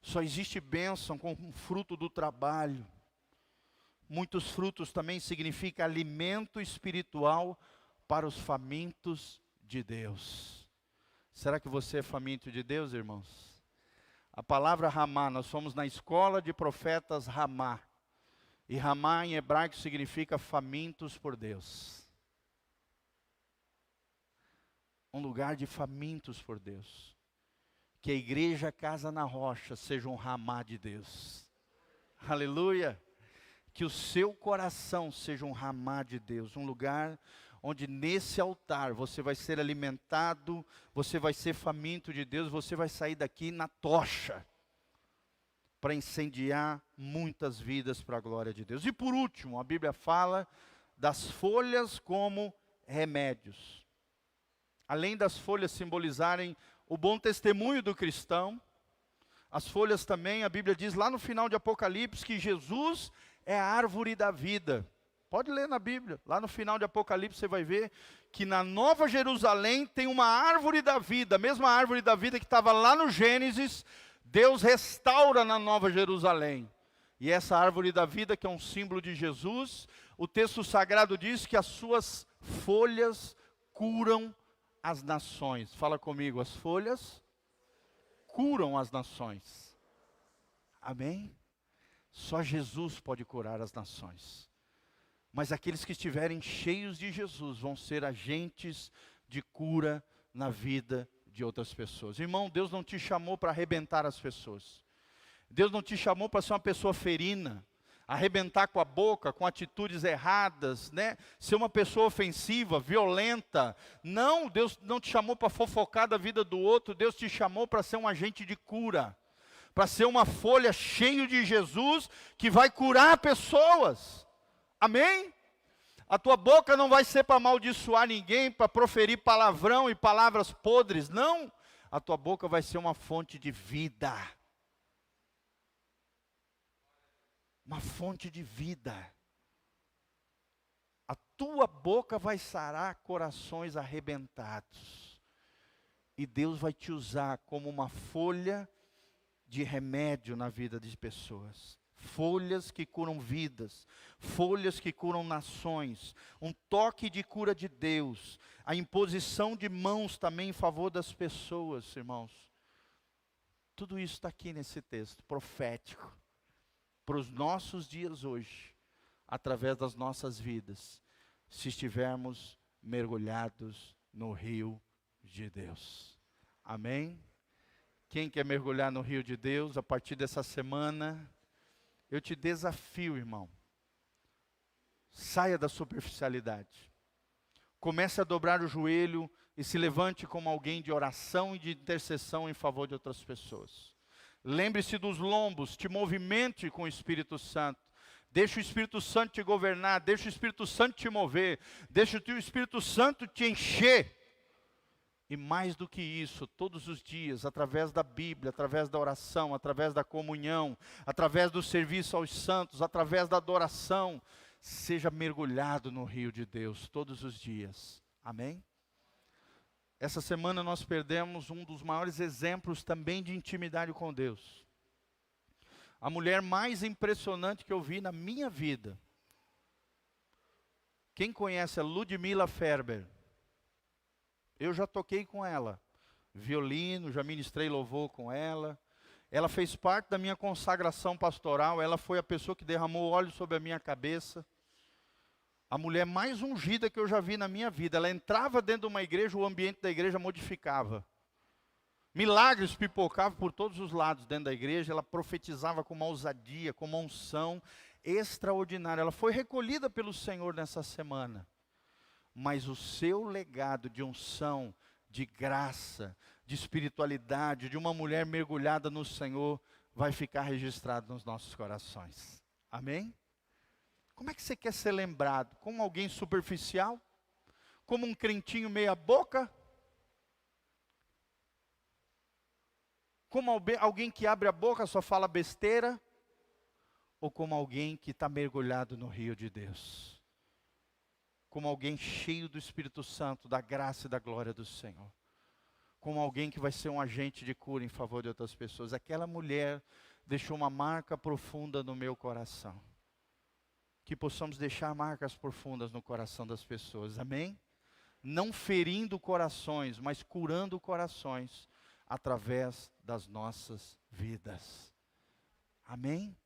Só existe bênção com o fruto do trabalho. Muitos frutos também significa alimento espiritual para os famintos de Deus. Será que você é faminto de Deus, irmãos? A palavra Ramá, nós fomos na escola de profetas Ramá. E Ramá em hebraico significa famintos por Deus. Um lugar de famintos por Deus. Que a igreja Casa na Rocha seja um Ramá de Deus. Aleluia. Que o seu coração seja um Ramá de Deus. Um lugar onde nesse altar você vai ser alimentado, você vai ser faminto de Deus, você vai sair daqui na tocha. Para incendiar muitas vidas para a glória de Deus. E por último, a Bíblia fala das folhas como remédios. Além das folhas simbolizarem o bom testemunho do cristão, as folhas também, a Bíblia diz lá no final de Apocalipse que Jesus é a árvore da vida. Pode ler na Bíblia, lá no final de Apocalipse você vai ver que na Nova Jerusalém tem uma árvore da vida, a mesma árvore da vida que estava lá no Gênesis, Deus restaura na Nova Jerusalém. E essa árvore da vida, que é um símbolo de Jesus, o texto sagrado diz que as suas folhas curam as nações. Fala comigo, as folhas curam as nações. Amém? Só Jesus pode curar as nações. Mas aqueles que estiverem cheios de Jesus vão ser agentes de cura na vida de outras pessoas. Irmão, Deus não te chamou para arrebentar as pessoas. Deus não te chamou para ser uma pessoa ferina, arrebentar com a boca, com atitudes erradas, né? Ser uma pessoa ofensiva, violenta. Não, Deus não te chamou para fofocar da vida do outro. Deus te chamou para ser um agente de cura. para ser uma folha cheia de Jesus que vai curar pessoas. Amém? A tua boca não vai ser para amaldiçoar ninguém, para proferir palavrão e palavras podres, não. A tua boca vai ser uma fonte de vida. Uma fonte de vida. A tua boca vai sarar corações arrebentados. E Deus vai te usar como uma folha de remédio na vida de pessoas. Folhas que curam vidas, folhas que curam nações, um toque de cura de Deus, a imposição de mãos também em favor das pessoas, irmãos. Tudo isso está aqui nesse texto profético, para os nossos dias hoje, através das nossas vidas, se estivermos mergulhados no rio de Deus. Amém? Quem quer mergulhar no rio de Deus a partir dessa semana? Eu te desafio, irmão. Saia da superficialidade. Comece a dobrar o joelho e se levante como alguém de oração e de intercessão em favor de outras pessoas. Lembre-se dos lombos, te movimente com o Espírito Santo. Deixa o Espírito Santo te governar, deixa o Espírito Santo te mover, deixa o Espírito Santo te encher. E mais do que isso, todos os dias, através da Bíblia, através da oração, através da comunhão, através do serviço aos santos, através da adoração, seja mergulhado no rio de Deus todos os dias. Amém? Essa semana nós perdemos um dos maiores exemplos também de intimidade com Deus. A mulher mais impressionante que eu vi na minha vida. Quem conhece a Ludmila Ferber? Eu já toquei com ela, violino, já ministrei louvor com ela. Ela fez parte da minha consagração pastoral, ela foi a pessoa que derramou óleo sobre a minha cabeça. A mulher mais ungida que eu já vi na minha vida. Ela entrava dentro de uma igreja, o ambiente da igreja modificava. Milagres pipocavam por todos os lados dentro da igreja, ela profetizava com uma ousadia, com uma unção extraordinária. Ela foi recolhida pelo Senhor nessa semana. Mas o seu legado de unção, de graça, de espiritualidade, de uma mulher mergulhada no Senhor, vai ficar registrado nos nossos corações. Amém? Como é que você quer ser lembrado? Como alguém superficial? Como um crentinho meia boca? Como alguém que abre a boca só fala besteira? Ou como alguém que está mergulhado no rio de Deus? Como alguém cheio do Espírito Santo, da graça e da glória do Senhor. Como alguém que vai ser um agente de cura em favor de outras pessoas. Aquela mulher deixou uma marca profunda no meu coração. Que possamos deixar marcas profundas no coração das pessoas. Amém? Não ferindo corações, mas curando corações através das nossas vidas. Amém?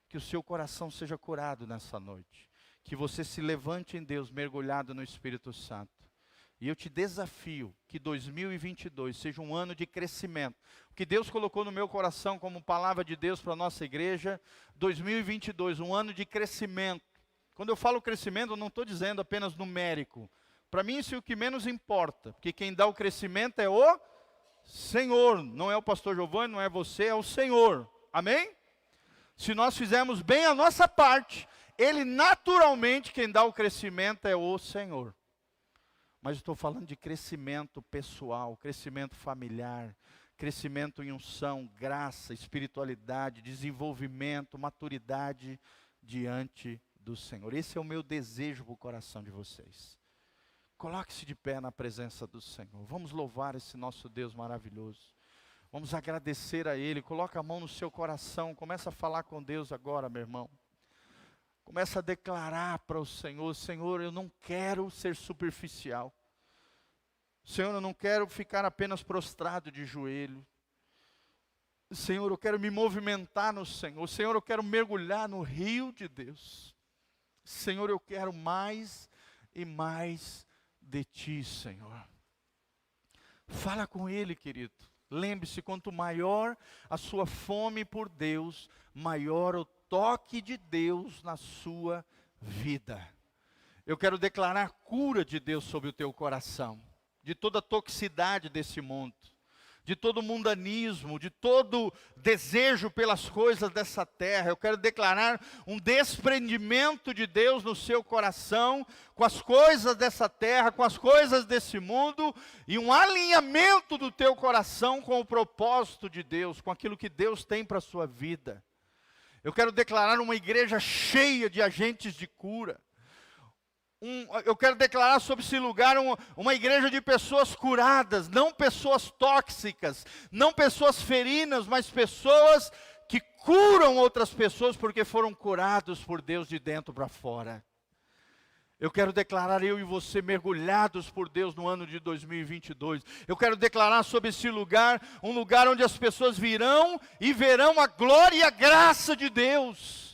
Que o seu coração seja curado nessa noite. Que você se levante em Deus, mergulhado no Espírito Santo. E eu te desafio que 2022 seja um ano de crescimento. O que Deus colocou no meu coração como palavra de Deus para a nossa igreja, 2022, um ano de crescimento. Quando eu falo crescimento, eu não estou dizendo apenas numérico. Para mim isso é o que menos importa, porque quem dá o crescimento é o Senhor. Não é o pastor Giovanni, não é você, é o Senhor. Amém? Se nós fizermos bem a nossa parte, Ele naturalmente, quem dá o crescimento é o Senhor. Mas estou falando de crescimento pessoal, crescimento familiar, crescimento em unção, graça, espiritualidade, desenvolvimento, maturidade diante do Senhor. Esse é o meu desejo para o coração de vocês. Coloque-se de pé na presença do Senhor. Vamos louvar esse nosso Deus maravilhoso. Vamos agradecer a Ele. Coloca a mão no seu coração. Começa a falar com Deus agora, meu irmão. Começa a declarar para o Senhor: Senhor, eu não quero ser superficial. Senhor, eu não quero ficar apenas prostrado de joelho. Senhor, eu quero me movimentar no Senhor. Senhor, eu quero mergulhar no rio de Deus. Senhor, eu quero mais e mais de Ti, Senhor. Fala com Ele, querido. Lembre-se, quanto maior a sua fome por Deus, maior o toque de Deus na sua vida. Eu quero declarar cura de Deus sobre o teu coração, de toda a toxicidade desse mundo, de todo mundanismo, de todo desejo pelas coisas dessa terra. Eu quero declarar um desprendimento de Deus no seu coração, com as coisas dessa terra, com as coisas desse mundo, e um alinhamento do teu coração com o propósito de Deus, com aquilo que Deus tem para a sua vida. Eu quero declarar uma igreja cheia de agentes de cura. Eu quero declarar sobre esse lugar uma igreja de pessoas curadas, não pessoas tóxicas, não pessoas ferinas, mas pessoas que curam outras pessoas porque foram curados por Deus de dentro para fora. Eu quero declarar eu e você mergulhados por Deus no ano de 2022. Eu quero declarar sobre esse lugar, um lugar onde as pessoas virão e verão a glória e a graça de Deus.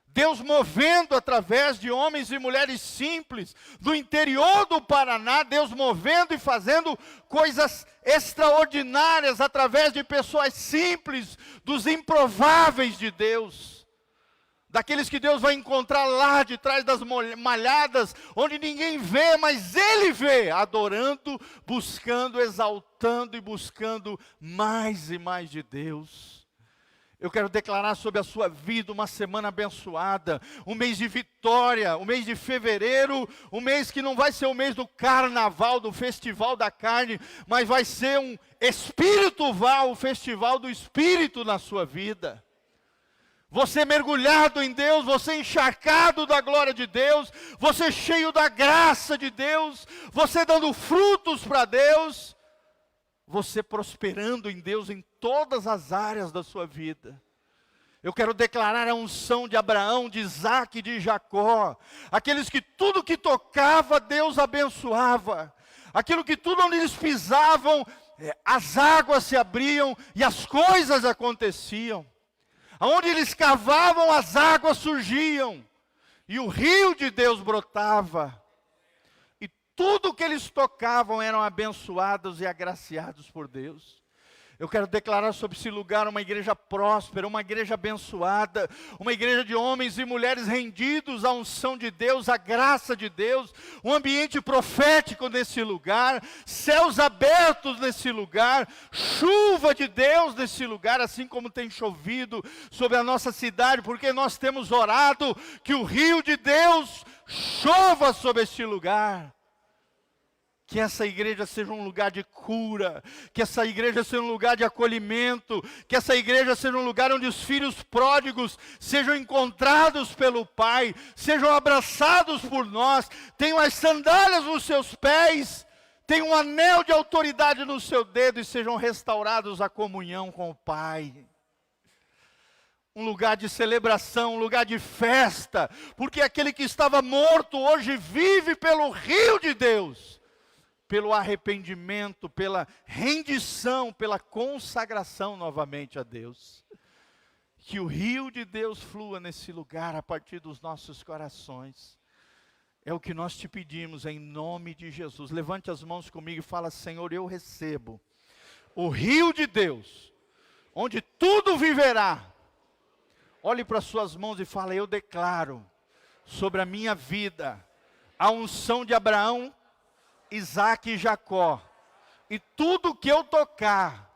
Deus movendo através de homens e mulheres simples, do interior do Paraná, Deus movendo e fazendo coisas extraordinárias através de pessoas simples, dos improváveis de Deus. Daqueles que Deus vai encontrar lá de trás das malhadas, onde ninguém vê, mas Ele vê, adorando, buscando, exaltando e buscando mais e mais de Deus. Eu quero declarar sobre a sua vida uma semana abençoada, um mês de vitória, um mês de fevereiro, um mês que não vai ser o mês do carnaval, do festival da carne, mas vai ser um espiritual, o festival do Espírito na sua vida. Você mergulhado em Deus, você encharcado da glória de Deus, você cheio da graça de Deus, você dando frutos para Deus, você prosperando em Deus em todas as áreas da sua vida. Eu quero declarar a unção de Abraão, de Isaac e de Jacó, aqueles que tudo que tocava Deus abençoava, aquilo que tudo onde eles pisavam, as águas se abriam e as coisas aconteciam. Aonde eles cavavam, as águas surgiam, e o rio de Deus brotava, e tudo que eles tocavam eram abençoados e agraciados por Deus. Eu quero declarar sobre esse lugar uma igreja próspera, uma igreja abençoada, uma igreja de homens e mulheres rendidos à unção de Deus, à graça de Deus, um ambiente profético nesse lugar, céus abertos nesse lugar, chuva de Deus nesse lugar, assim como tem chovido sobre a nossa cidade, porque nós temos orado que o rio de Deus chova sobre este lugar. Que essa igreja seja um lugar de cura, que essa igreja seja um lugar de acolhimento, que essa igreja seja um lugar onde os filhos pródigos sejam encontrados pelo Pai, sejam abraçados por nós, tenham as sandálias nos seus pés, tenham um anel de autoridade no seu dedo e sejam restaurados à comunhão com o Pai. Um lugar de celebração, um lugar de festa, porque aquele que estava morto hoje vive pelo rio de Deus. Pelo arrependimento, pela rendição, pela consagração novamente a Deus. Que o rio de Deus flua nesse lugar a partir dos nossos corações. É o que nós te pedimos em nome de Jesus. Levante as mãos comigo e fala: Senhor, eu recebo o rio de Deus, onde tudo viverá. Olhe para as suas mãos e fala: eu declaro sobre a minha vida a unção de Abraão, Isaac e Jacó, e tudo que eu tocar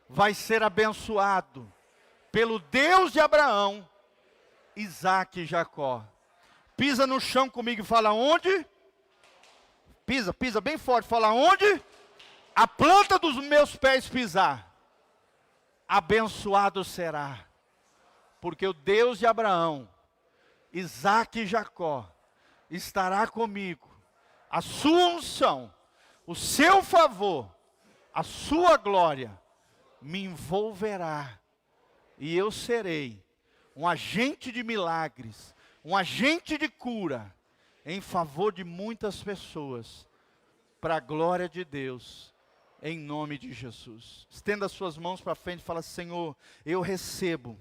vai ser abençoado pelo Deus de Abraão, Isaac e Jacó. Pisa no chão comigo e fala: onde? Pisa bem forte, fala: onde a planta dos meus pés pisar, abençoado será, porque o Deus de Abraão, Isaac e Jacó estará comigo. A sua unção, o seu favor, a sua glória me envolverá. E eu serei um agente de milagres, um agente de cura, em favor de muitas pessoas, para a glória de Deus, em nome de Jesus. Estenda as suas mãos para frente e fala: Senhor, eu recebo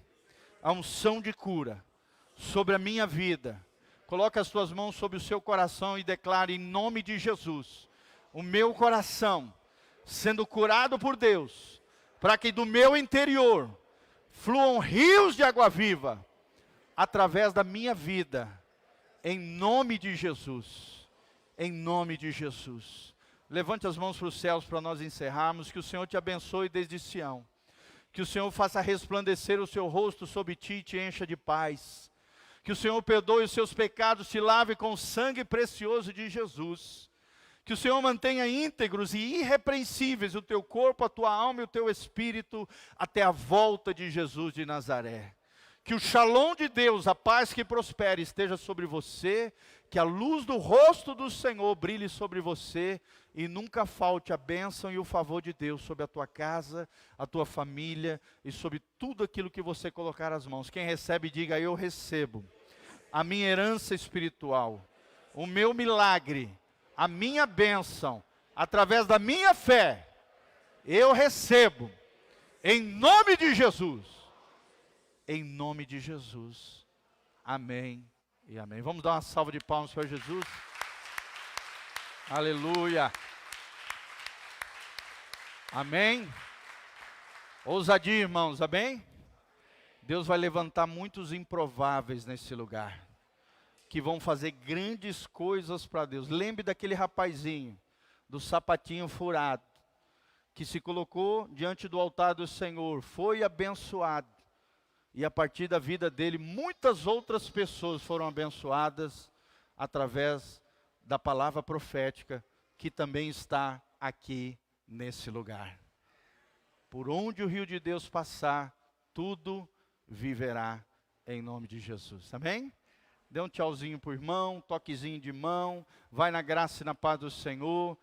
a unção de cura sobre a minha vida. Coloque as suas mãos sobre o seu coração e declare em nome de Jesus, o meu coração sendo curado por Deus, para que do meu interior fluam rios de água viva, através da minha vida, em nome de Jesus, em nome de Jesus. Levante as mãos para os céus para nós encerrarmos. Que o Senhor te abençoe desde Sião. Que o Senhor faça resplandecer o seu rosto sobre ti e te encha de paz. Que o Senhor perdoe os seus pecados, te lave com o sangue precioso de Jesus. Que o Senhor mantenha íntegros e irrepreensíveis o teu corpo, a tua alma e o teu espírito até a volta de Jesus de Nazaré. Que o shalom de Deus, a paz que prospera, esteja sobre você. Que a luz do rosto do Senhor brilhe sobre você e nunca falte a bênção e o favor de Deus sobre a tua casa, a tua família e sobre tudo aquilo que você colocar as mãos. Quem recebe, diga: eu recebo a minha herança espiritual, o meu milagre, a minha bênção, através da minha fé, eu recebo, em nome de Jesus. Em nome de Jesus. Amém e amém. Vamos dar uma salva de palmas para Jesus. Aleluia. Amém. Ousadia, irmãos, amém? Deus vai levantar muitos improváveis nesse lugar, que vão fazer grandes coisas para Deus. Lembre daquele rapazinho, do sapatinho furado, que se colocou diante do altar do Senhor, foi abençoado. E a partir da vida dele, muitas outras pessoas foram abençoadas através da palavra profética, que também está aqui nesse lugar. Por onde o rio de Deus passar, tudo viverá em nome de Jesus. Amém? Dê um tchauzinho para o irmão, toquezinho de mão, vai na graça e na paz do Senhor.